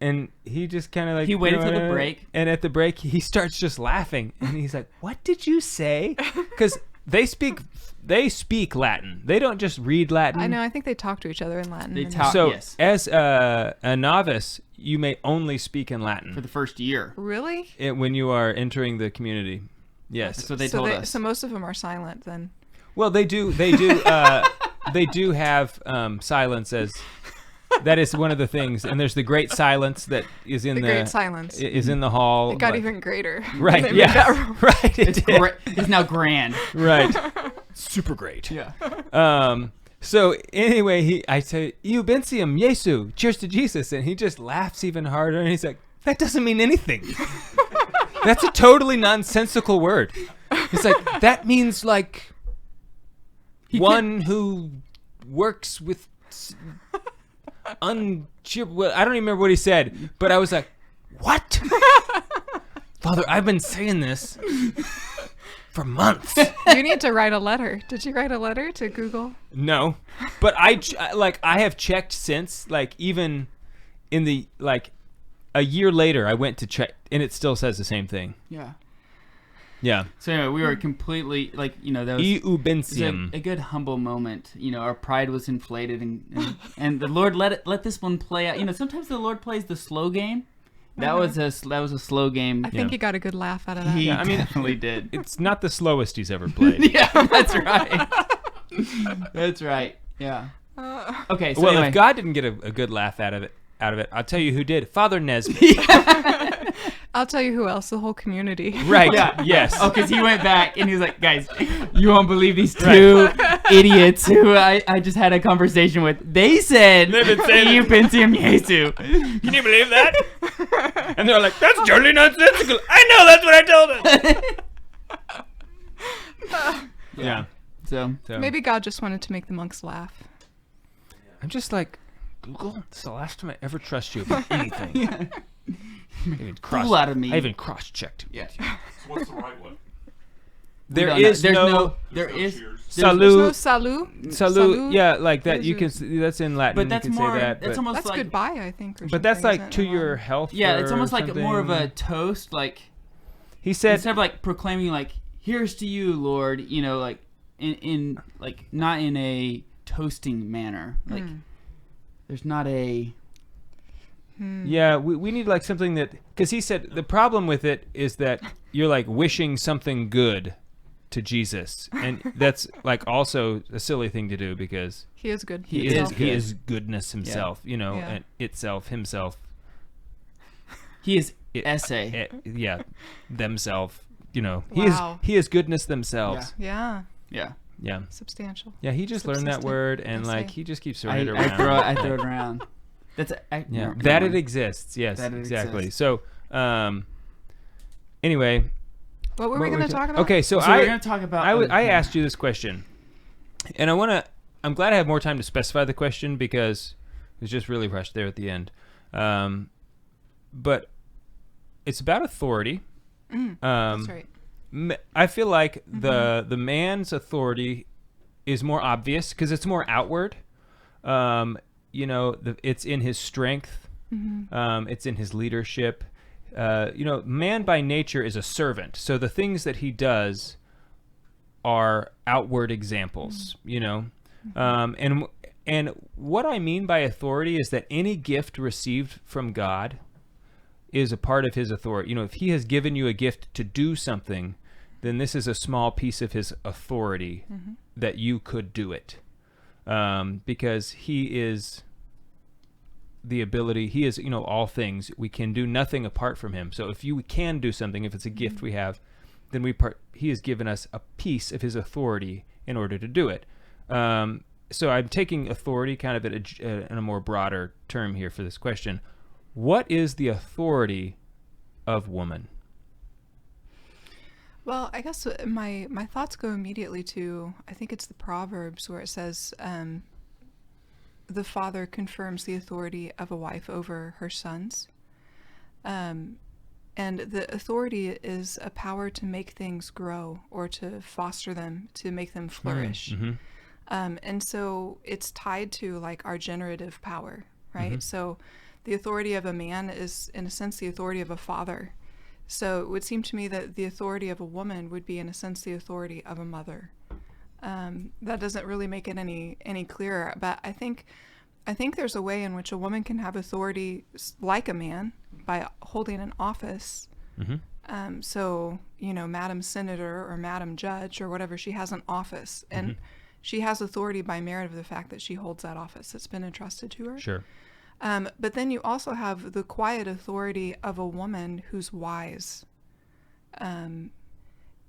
And he just kind of like... He waited till the break. And at the break, he starts just laughing. And he's like, what did you say? Because they speak Latin. They don't just read Latin. I know. I think they talk to each other in Latin. They talk, So yes. as a novice, you may only speak in Latin. For the first year. Really? When you are entering the community. Yes. That's what they told us. So most of them are silent then. Well, they do have silence as... That is one of the things, and there's the great silence that is in the great silence is in the hall. It got even greater. Right? They made Yeah. that Right. It's now grand. Right. Super great. Yeah. So anyway, I say Iubentium Jesu, cheers to Jesus, and he just laughs even harder, and he's like, "That doesn't mean anything. That's a totally nonsensical word." He's like, "That means like one who works with." Well, I don't even remember what he said, but I was like, what? Father, I've been saying this for months. You need to write a letter. Did you write a letter to Google? No, but I have checked since, even in the, a year later, I went to check, and it still says the same thing. Yeah. Yeah. So anyway, we were completely that was Iubentium. a good humble moment. Our pride was inflated, and the Lord let this one play out. Sometimes the Lord plays the slow game, That was a slow game. I think he got a good laugh out of that. He Yeah, I mean, definitely did. It's not the slowest he's ever played. Yeah, that's right. That's right. Yeah. Okay. So well, anyway. if God didn't get a good laugh out of it, I'll tell you who did. Father Nesbitt. I'll tell you who else. The whole community. Right. Yeah. Yes. Oh, because he went back and he was like, guys, you won't believe these two idiots who I just had a conversation with. They said, "You pensum Jesu." Can you believe that? And they're like, that's totally nonsensical. I know, that's what I told them. Yeah. So maybe God just wanted to make the monks laugh. I'm just like, Google, this is the last time I ever trust you about anything. Fool out of me. I even cross-checked. Yeah. So what's the right one? There is no Salut. Salut. Yeah, like that. You can. That's in Latin. But that's you can more. say that. That's almost that's like goodbye, I think. But that's like to your health. Yeah, it's almost like something. more of a toast. Like he said, instead of like proclaiming like, "Here's to you, Lord," you know, like in like not in a toasting manner. Like there's not a. Yeah, we need like something that, because he said the problem with it is that you're like wishing something good to Jesus, and that's like also a silly thing to do because he is good. He is goodness himself, you know, and himself. He is essay. Themselves, you know. Wow. He is goodness themselves. Yeah. Substantial. Yeah, he just learned that word, and like he just keeps throwing it around. I throw it around. That's that it exists. Yes, exactly. Exists. So, anyway, what were we going to talk about? Okay, so we're going to talk about. I asked you this question, and I'm glad I have more time to specify the question because it was just really rushed there at the end. But it's about authority. That's right. I feel like the man's authority is more obvious because it's more outward. You know, it's in his strength. It's in his leadership. You know, man by nature is a servant. So the things that he does are outward examples, you know. And what I mean by authority is that any gift received from God is a part of his authority. You know, if he has given you a gift to do something, then this is a small piece of his authority that you could do it. Because he is the ability, he is, you know, all things. We can do nothing apart from him. So if you can do something, if it's a gift we have, then he has given us a piece of his authority in order to do it. So I'm taking authority kind of in a more broader term here for this question. What is the authority of woman? Well, I guess my thoughts go immediately to, I think it's the Proverbs where it says, the father confirms the authority of a wife over her sons. And the authority is a power to make things grow or to foster them, to make them flourish. And so it's tied to like our generative power, right? So the authority of a man is, in a sense, the authority of a father. So it would seem to me that the authority of a woman would be, in a sense, the authority of a mother. That doesn't really make it any clearer, but I think there's a way in which a woman can have authority like a man by holding an office. So, you know, Madam Senator or Madam Judge or whatever, she has an office, and she has authority by merit of the fact that she holds that office that's been entrusted to her. Sure. But then you also have the quiet authority of a woman who's wise.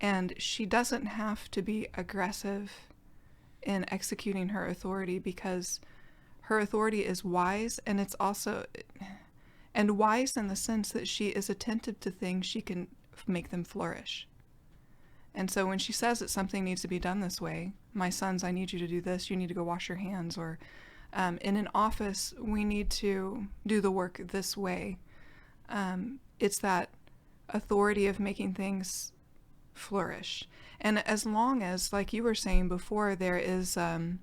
And she doesn't have to be aggressive in executing her authority because her authority is wise, and it's also, and wise in the sense that she is attentive to things, she can make them flourish. And so when she says that something needs to be done this way, my sons, I need you to do this, you need to go wash your hands, or in an office, we need to do the work this way. It's that authority of making things flourish. And as long as, like you were saying before, there is an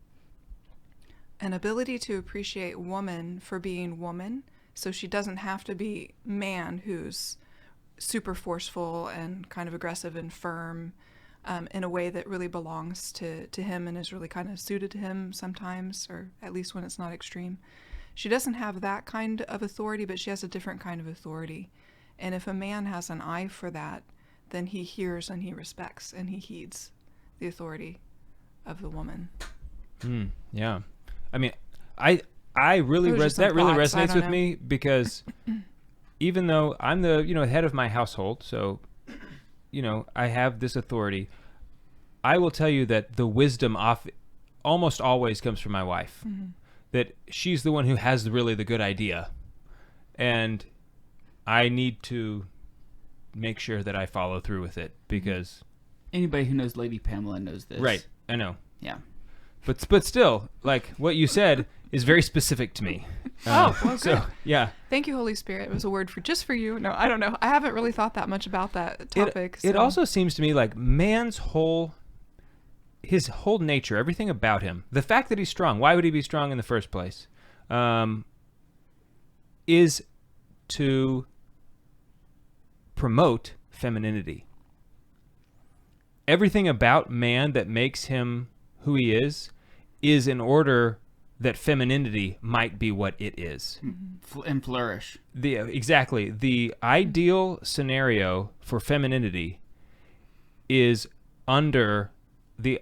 ability to appreciate woman for being woman, so she doesn't have to be man who's super forceful and kind of aggressive and firm in a way that really belongs to him and is really kind of suited to him sometimes, or at least when it's not extreme. she doesn't have that kind of authority, but she has a different kind of authority. And if a man has an eye for that, then he hears and he respects and he heeds the authority of the woman. Yeah. I mean, I really that really resonates with me, because even though I'm the, head of my household, so, I have this authority, I will tell you that the wisdom almost always comes from my wife. That she's the one who has really the good idea. And I need to make sure that I follow through with it, because anybody who knows Lady Pamela knows this. Right. I know. Yeah. But still, like what you said is very specific to me. Well, good. So, yeah. Thank you, Holy Spirit. It was a word just for you. No, I don't know. I haven't really thought that much about that topic. It also seems to me like man's his whole nature, everything about him, the fact that he's strong, why would he be strong in the first place, is to promote femininity. Everything about man that makes him who he is in order that femininity might be what it is. And flourish. Exactly. The ideal scenario for femininity is under the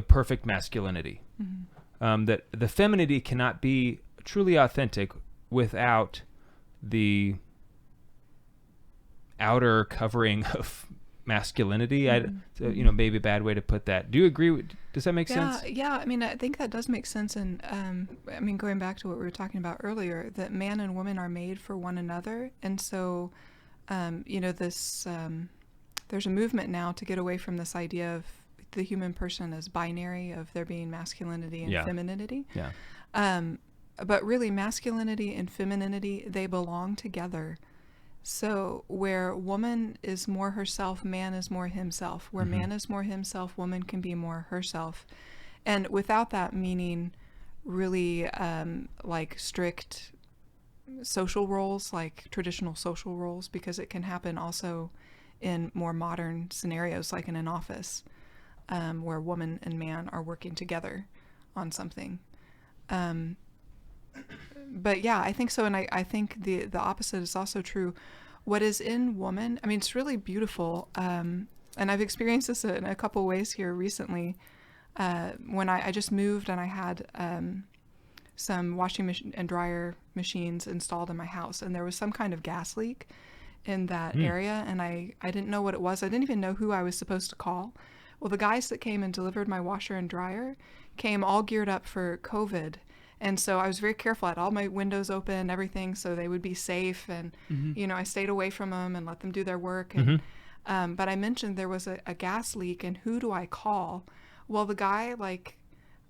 perfect masculinity. That the femininity cannot be truly authentic without the outer covering of masculinity. Maybe a bad way to put that. Do you agree? Does that make sense? Yeah. I mean, I think that does make sense. And going back to what we were talking about earlier, that man and woman are made for one another. And so, there's a movement now to get away from this idea of the human person as binary, of there being masculinity and femininity. Yeah. But really, masculinity and femininity, they belong together. So where woman is more herself, man is more himself. Where man is more himself, woman can be more herself. And without that meaning really like strict social roles, like traditional social roles, because it can happen also in more modern scenarios, like in an office, where woman and man are working together on something. But yeah, I think so. And I think the opposite is also true. What is in woman, I mean, it's really beautiful. And I've experienced this in a couple ways here recently. When I just moved and I had some washing machine and dryer machines installed in my house, and there was some kind of gas leak in that area, and I didn't know what it was. I didn't even know who I was supposed to call. Well, the guys that came and delivered my washer and dryer came all geared up for COVID. And so I was very careful. I had all my windows open, everything, so they would be safe. And, I stayed away from them and let them do their work. And, but I mentioned there was a gas leak, and who do I call? Well, the guy,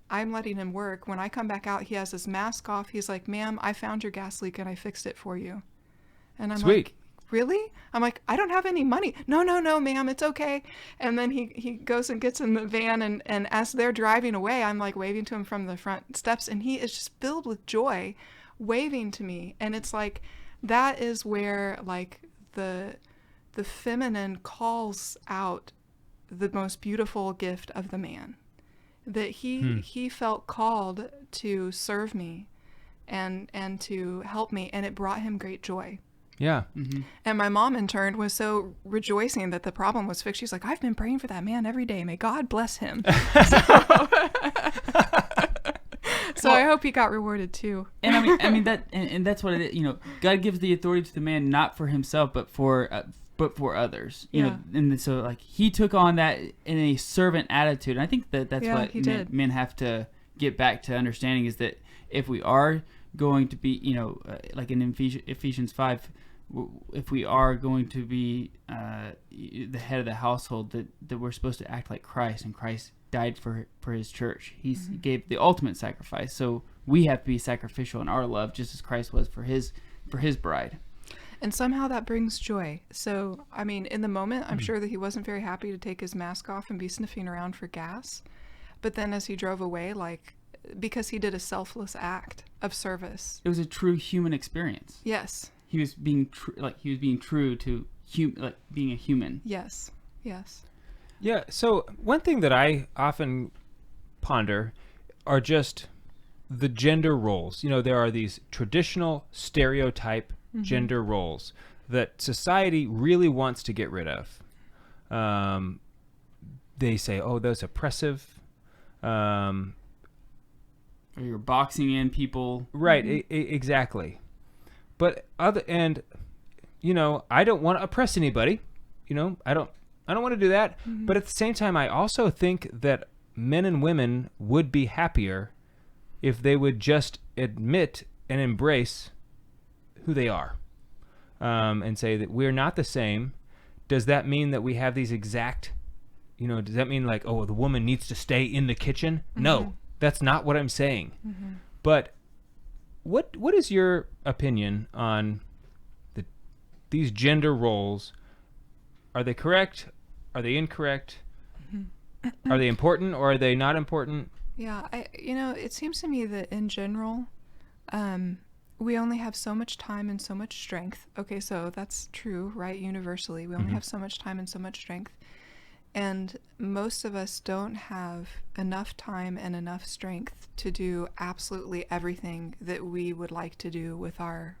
I'm letting him work. When I come back out, he has his mask off. He's like, "Ma'am, I found your gas leak and I fixed it for you." And I'm like, "Really?" I'm like, "I don't have any money." No, ma'am, it's okay. And then he goes and gets in the van, and as they're driving away, I'm like waving to him from the front steps, and he is just filled with joy, waving to me. And it's like, that is where the feminine calls out the most beautiful gift of the man, that he felt called to serve me and to help me, and it brought him great joy. Yeah. And my mom, in turn, was so rejoicing that the problem was fixed. She's like, "I've been praying for that man every day. May God bless him." So I hope he got rewarded too. And I mean that, and that's what it is. God gives the authority to the man, not for himself, but for others. You know, and so he took on that in a servant attitude. And I think that's what men have to get back to understanding, is that if we are going to be, like in Ephesians 5, if we are going to be the head of the household, that we're supposed to act like Christ, and Christ died for his church. He gave the ultimate sacrifice. So we have to be sacrificial in our love, just as Christ was for his bride. And somehow that brings joy. So, I mean, in the moment, I'm sure that he wasn't very happy to take his mask off and be sniffing around for gas. But then as he drove away, because he did a selfless act of service. It was a true human experience. Yes. He was being true to being a human. Yes. Yeah. So one thing that I often ponder are just the gender roles. There are these traditional stereotype gender roles that society really wants to get rid of. They say, oh, that's oppressive. Or you're boxing in people. Right, exactly. But I don't want to oppress anybody. I don't want to do that. But at the same time, I also think that men and women would be happier if they would just admit and embrace who they are, and say that we're not the same. Does that mean that we have these exact, does that mean like, oh, the woman needs to stay in the kitchen? No, that's not what I'm saying. But what is your opinion on these gender roles? Are they correct? Are they incorrect? Are they important or are they not important? Yeah, it seems to me that in general, we only have so much time and so much strength. Okay, so that's true, right? Universally, we only have so much time and so much strength. And most of us don't have enough time and enough strength to do absolutely everything that we would like to do with our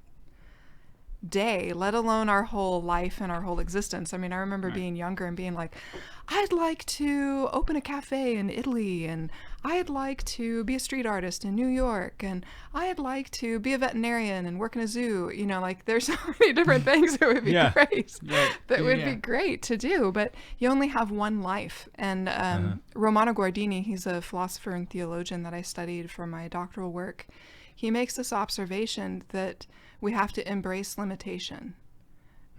day, let alone our whole life and our whole existence. I mean, I remember being younger and being like, I'd like to open a cafe in Italy, and I'd like to be a street artist in New York, and I'd like to be a veterinarian and work in a zoo. Like there's so many different things that would be great, that would be great to do, but you only have one life. And Romano Guardini, he's a philosopher and theologian that I studied for my doctoral work. He makes this observation that we have to embrace limitation,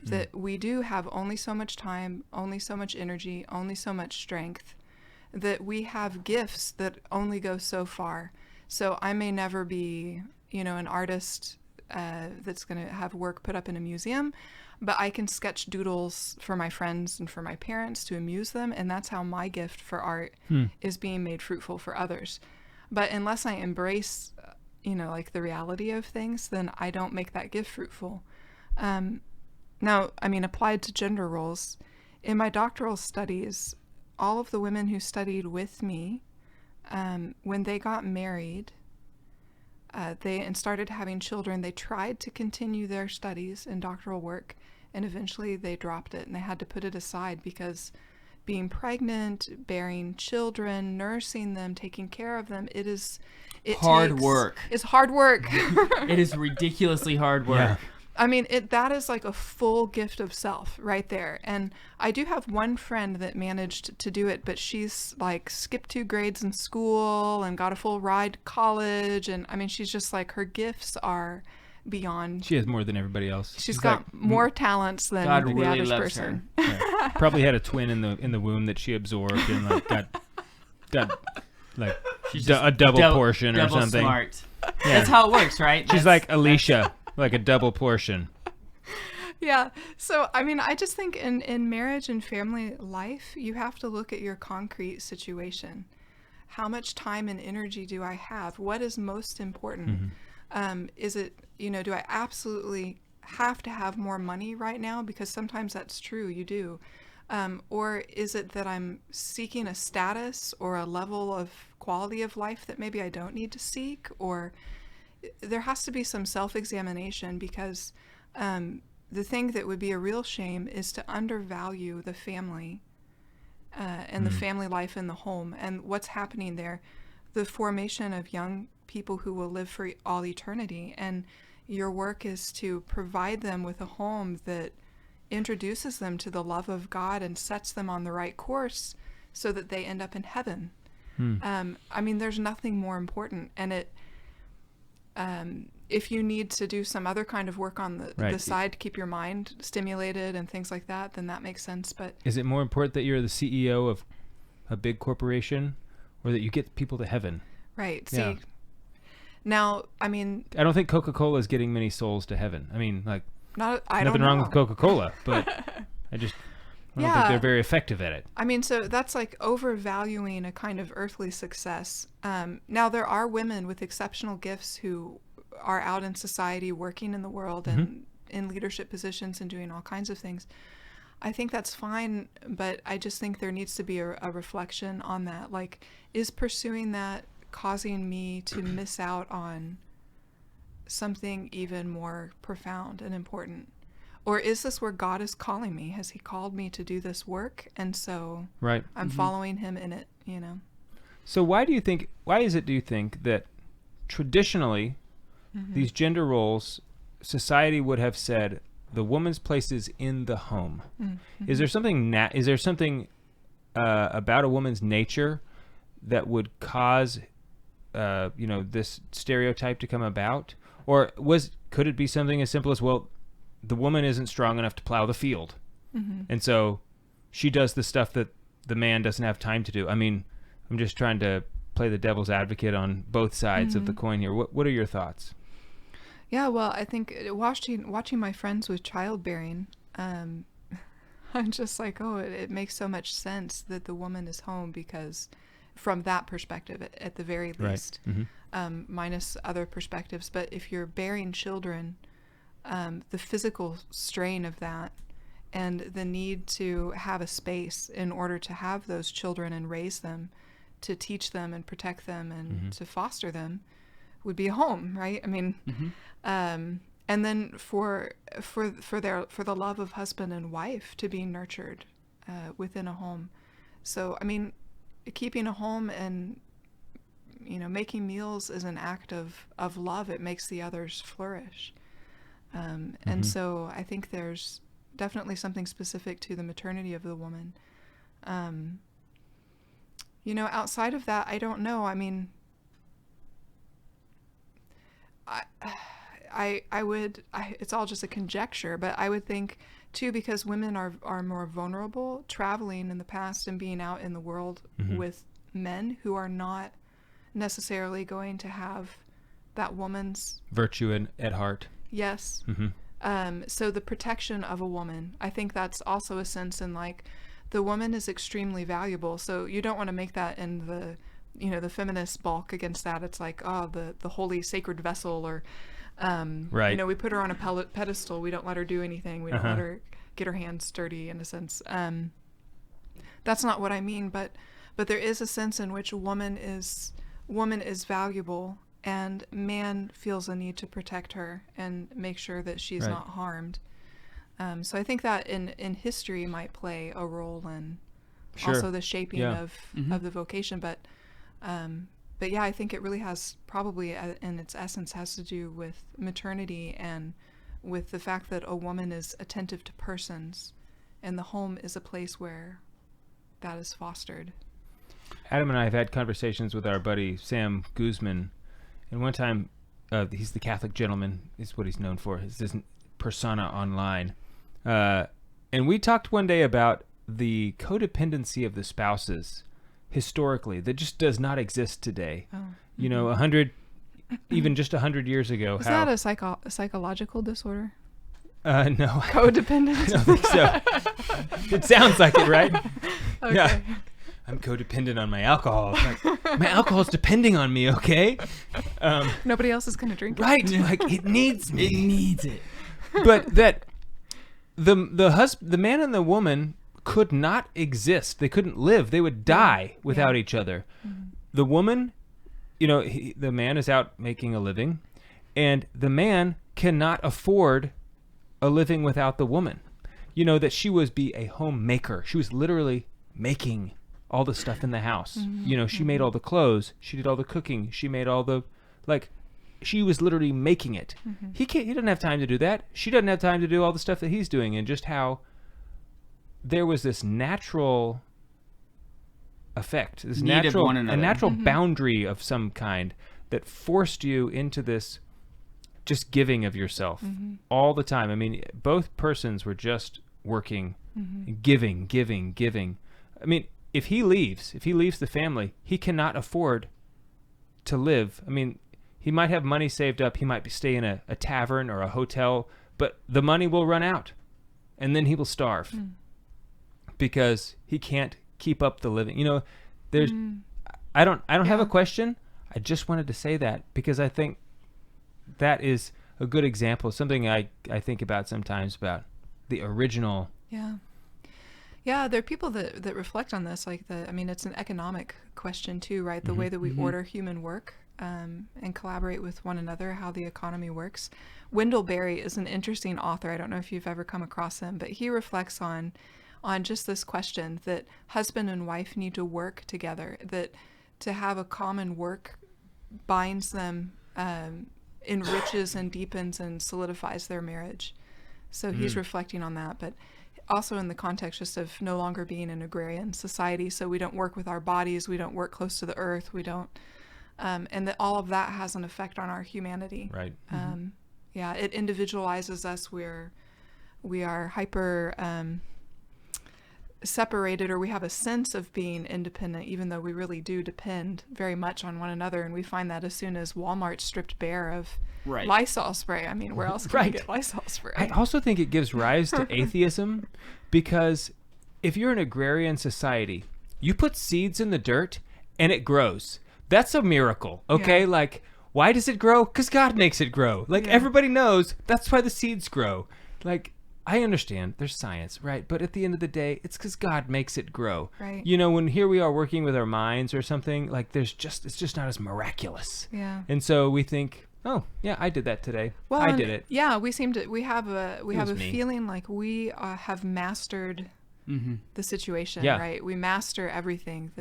that we do have only so much time, only so much energy, only so much strength, that we have gifts that only go so far. So I may never be, an artist that's going to have work put up in a museum, but I can sketch doodles for my friends and for my parents to amuse them, and that's how my gift for art is being made fruitful for others. But unless I embrace like the reality of things, then I don't make that gift fruitful. Now, applied to gender roles, in my doctoral studies, all of the women who studied with me, when they got married, and started having children, they tried to continue their studies and doctoral work, and eventually they dropped it and they had to put it aside because being pregnant, bearing children, nursing them, taking care of them, it's hard work. It is ridiculously hard work. Yeah. That is like a full gift of self right there. And I do have one friend that managed to do it, but she's like skipped 2 grades in school and got a full ride to college. And she's just like, her gifts are beyond. She has more than everybody else. She's got more talents than God the really average loves person. Yeah. Probably had a twin in the womb that she absorbed and like got like a double portion or something. Smart. Yeah. That's how it works, right? She's like Alicia, like a double portion. Yeah. So, I just think in marriage and family life, you have to look at your concrete situation. How much time and energy do I have? What is most important? Is it, do I absolutely have to have more money right now? Because sometimes that's true, you do. Or is it that I'm seeking a status or a level of quality of life that maybe I don't need to seek? Or there has to be some self-examination, because the thing that would be a real shame is to undervalue the family and the family life in the home and what's happening there, the formation of young people who will live for all eternity. And your work is to provide them with a home that introduces them to the love of God and sets them on the right course so that they end up in heaven. There's nothing more important. And if you need to do some other kind of work on the side to keep your mind stimulated and things like that, then that makes sense. But is it more important that you're the CEO of a big corporation or that you get people to heaven? Right. Yeah. See, now, I don't think Coca-Cola is getting many souls to heaven. Nothing wrong with Coca-Cola, but I don't think they're very effective at it. So that's like overvaluing a kind of earthly success. Now, there are women with exceptional gifts who are out in society working in the world and in leadership positions and doing all kinds of things. I think that's fine, but I just think there needs to be a reflection on that. Like, is pursuing that causing me to miss out on something even more profound and important? Or is this where God is calling me? Has he called me to do this work? And so Right. I'm following him in it, you know? So why do you think that traditionally these gender roles, society would have said the woman's place is in the home? Is there something about a woman's nature that would cause this stereotype to come about? Or could it be something as simple as, well, the woman isn't strong enough to plow the field, and so she does the stuff that the man doesn't have time to do? I mean, I'm just trying to play the devil's advocate on both sides of the coin here. What are your thoughts? Yeah, well, I think watching my friends with childbearing, I'm just like, oh, it makes so much sense that the woman is home, because from that perspective, at the very least, minus other perspectives. But if you're bearing children, the physical strain of that and the need to have a space in order to have those children and raise them, to teach them and protect them and to foster them, would be a home, right? I mean, and then for the love of husband and wife to be nurtured within a home. So I mean, keeping a home and making meals is an act of love. It makes the others flourish. And so I think there's definitely something specific to the maternity of the woman. Outside of that, I don't know. I mean, it's all just a conjecture, but I would think too, because women are more vulnerable traveling in the past and being out in the world with men who are not necessarily going to have that woman's virtue at heart. Yes. So the protection of a woman, I think that's also a sense in like, the woman is extremely valuable. So you don't want to make that in the feminist balk against that. It's like, oh, the holy sacred vessel, or, right. We put her on a pedestal. We don't let her do anything. We don't let her get her hands dirty, in a sense. That's not what I mean, but there is a sense in which woman is valuable, and man feels a need to protect her and make sure that she's not harmed. So I think that in history might play a role in also the shaping of the vocation. But yeah, I think it really has probably in its essence has to do with maternity and with the fact that a woman is attentive to persons, and the home is a place where that is fostered. Adam and I have had conversations with our buddy Sam Guzman, and one time, he's the Catholic gentleman, is what he's known for. It's his persona online. And we talked one day about the codependency of the spouses historically that just does not exist today. Oh. 100, even just 100 years ago. Is that a psychological disorder? No. Codependence? I don't think so. It sounds like it, right? Okay. Yeah. I'm codependent on my alcohol. Like, my alcohol's depending on me, okay? Nobody else is going to drink it. Right. Like, it needs me. It needs it. But that the man and the woman could not exist. They couldn't live. They would die without each other. The woman, the man is out making a living, and the man cannot afford a living without the woman. That she was a homemaker. She was literally making all the stuff in the house. She made all the clothes. She did all the cooking. She made all the, she was literally making it. He doesn't have time to do that. She doesn't have time to do all the stuff that he's doing, and just how there was this natural effect, this natural boundary of some kind that forced you into this just giving of yourself all the time. I mean, both persons were just working, giving. I mean, if he leaves the family, he cannot afford to live. I mean, he might have money saved up. He might stay in a tavern or a hotel, but the money will run out, and then he will starve because he can't keep up the living. There's, I don't have a question. I just wanted to say that because I think that is a good example, something I think about sometimes about the original. Yeah, there are people that reflect on this. It's an economic question too, right? The way that we order human work and collaborate with one another, how the economy works. Wendell Berry is an interesting author. I don't know if you've ever come across him, but he reflects on just this question that husband and wife need to work together, that to have a common work binds them, enriches and deepens and solidifies their marriage. So he's reflecting on that, but also in the context just of no longer being an agrarian society. So we don't work with our bodies, we don't work close to the earth, we don't, and that all of that has an effect on our humanity. Right. Yeah, it individualizes us. We are hyper separated, or we have a sense of being independent, even though we really do depend very much on one another. And we find that as soon as Walmart stripped bare of Lysol spray. I mean, where else can we get Lysol spray? I also think it gives rise to atheism, because if you're an agrarian society, you put seeds in the dirt and it grows. That's a miracle, okay? Yeah. Why does it grow? Because God makes it grow. Everybody knows that's why the seeds grow. I understand there's science, right? But at the end of the day, it's because God makes it grow. Right. When here we are working with our minds or something, it's just not as miraculous. Yeah. And so we think, oh yeah, I did that today. Well, I did it. Yeah, we have a me. feeling like we have mastered the situation, Yeah. right? We master everything,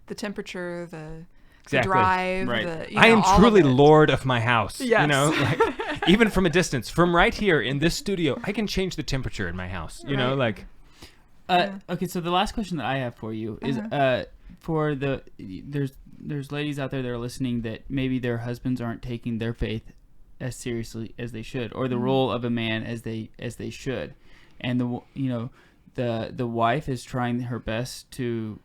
the temperature, the Exactly. drive. Right. I am truly lord of my house. Yes. Even from a distance, from right here in this studio, I can change the temperature in my house. Okay, so the last question that I have for you is for there's ladies out there that are listening that maybe their husbands aren't taking their faith as seriously as they should, or the role of a man as they should, and the wife is trying her best to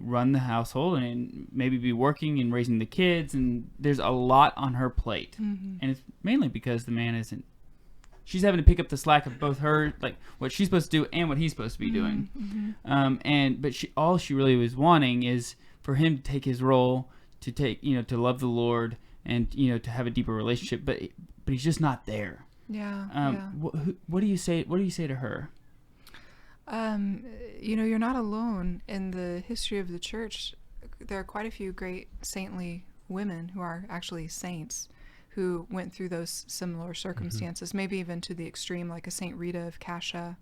run the household and maybe be working and raising the kids, and there's a lot on her plate, and it's mainly because the man isn't. She's having to pick up the slack of both her, what she's supposed to do and what he's supposed to be doing. But all she really was wanting is for him to take his role, to to love the Lord, and to have a deeper relationship. But he's just not there. Yeah. What do you say? What do you say to her? You're not alone. In the history of the church, there are quite a few great saintly women who are actually saints who went through those similar circumstances, maybe even to the extreme, like a Saint Rita of Cascia,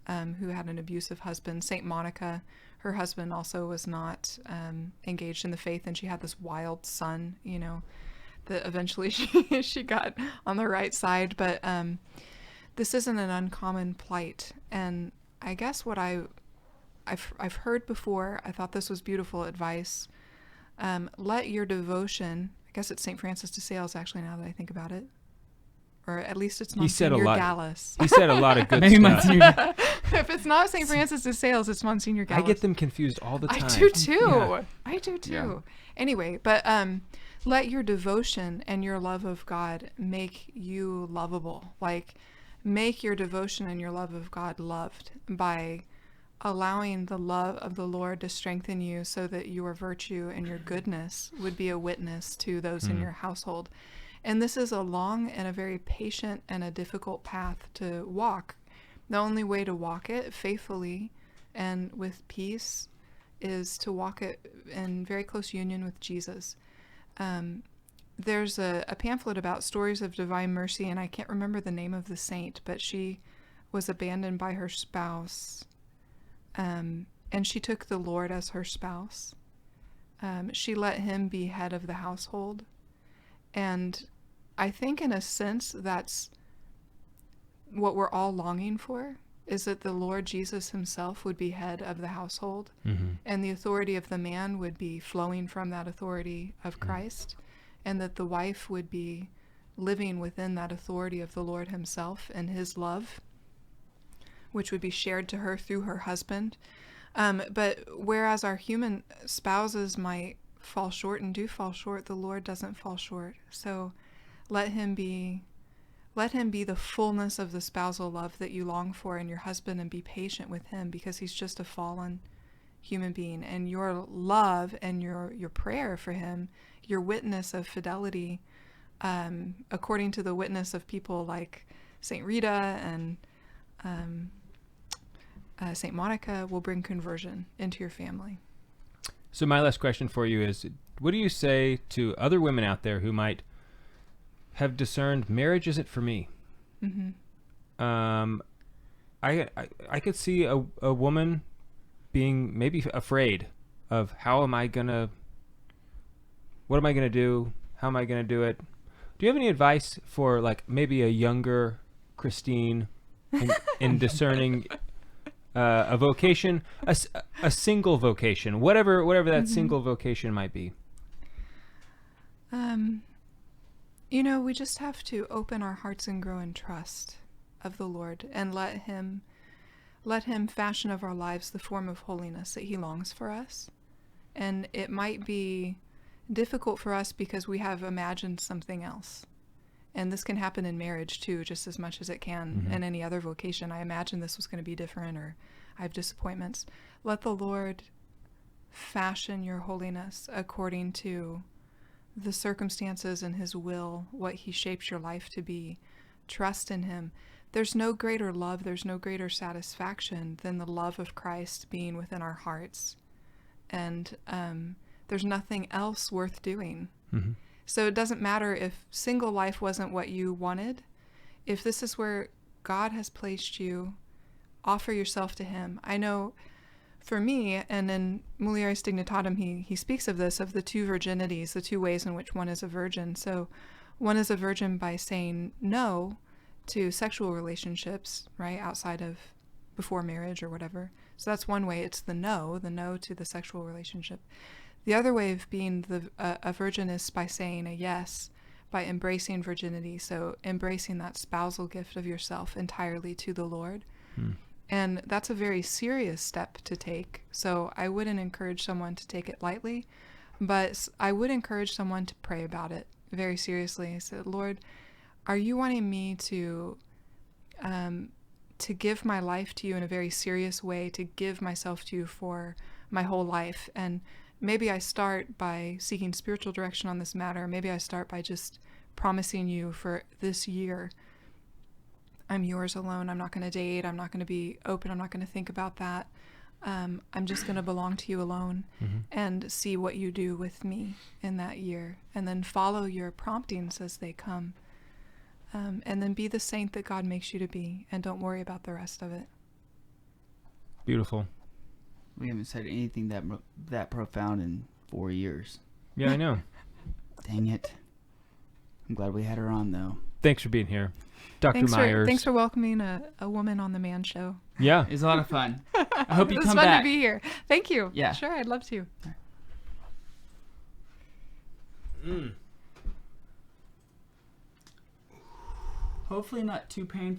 who had an abusive husband. Saint Monica, her husband also was not engaged in the faith, and she had this wild son, that eventually she got on the right side. But this isn't an uncommon plight. And I guess what I've heard before, I thought this was beautiful advice. Let your devotion, I guess it's St. Francis de Sales, actually, now that I think about it. Or at least it's Monsignor Gallus. He said a lot of good stuff. If it's not St. Francis de Sales, it's Monsignor Gallus. I get them confused all the time. I do too. Yeah. I do too. Yeah. Anyway, but let your devotion and your love of God make you lovable. Make your devotion and your love of God loved by allowing the love of the Lord to strengthen you, so that your virtue and your goodness would be a witness to those in your household. And this is a long and a very patient and a difficult path to walk. The only way to walk it faithfully and with peace is to walk it in very close union with Jesus. There's a pamphlet about stories of divine mercy, and I can't remember the name of the saint, but she was abandoned by her spouse, and she took the Lord as her spouse. She let him be head of the household, and I think in a sense that's what we're all longing for, is that the Lord Jesus himself would be head of the household, and the authority of the man would be flowing from that authority of Christ, and that the wife would be living within that authority of the Lord himself and his love, which would be shared to her through her husband. But whereas our human spouses might fall short and do fall short, the Lord doesn't fall short. So let him be the fullness of the spousal love that you long for in your husband, and be patient with him, because he's just a fallen human being. And your love and your prayer for him, your witness of fidelity, according to the witness of people like Saint Rita and St. Monica will bring conversion into your family. So my last question for you is, what do you say to other women out there who might have discerned marriage isn't for me? Mm-hmm. I could see a woman being maybe afraid of what am I gonna do? How am I gonna do it? Do you have any advice for like maybe a younger Christine in discerning a vocation, a single vocation, whatever that single vocation might be? We just have to open our hearts and grow in trust of the Lord and let him fashion of our lives the form of holiness that he longs for us. And it might be difficult for us because we have imagined something else. And this can happen in marriage too, just as much as it can in any other vocation. I imagined this was going to be different, or I have disappointments. Let the Lord fashion your holiness according to the circumstances and his will, what he shapes your life to be. Trust in him. There's no greater love, there's no greater satisfaction than the love of Christ being within our hearts. And there's nothing else worth doing. So it doesn't matter if single life wasn't what you wanted. If this is where God has placed you, offer yourself to him. I know for me, and in Mulieris Dignitatem, he speaks of this, of the two virginities, the two ways in which one is a virgin. So one is a virgin by saying no to sexual relationships, right, outside of before marriage or whatever. So that's one way. It's the no to the sexual relationship. The other way of being a virgin is by saying a yes, by embracing virginity. So embracing that spousal gift of yourself entirely to the Lord. And that's a very serious step to take. So I wouldn't encourage someone to take it lightly, but I would encourage someone to pray about it very seriously. I said, Lord, are you wanting me to give my life to you in a very serious way, to give myself to you for my whole life? And maybe I start by seeking spiritual direction on this matter. Maybe I start by just promising you for this year, I'm yours alone. I'm not going to date. I'm not going to be open. I'm not going to think about that. I'm just going to belong to you alone and see what you do with me in that year. And then follow your promptings as they come. And then be the saint that God makes you to be, and don't worry about the rest of it. Beautiful. We haven't said anything that profound in 4 years. Yeah, I know. Dang it. I'm glad we had her on, though. Thanks for being here, Dr. Myers. Thanks for welcoming a woman on the Man Show. Yeah. It was a lot of fun. I hope you come back. It was fun to be here. Thank you. Yeah. Sure, I'd love to. Hopefully not too painful.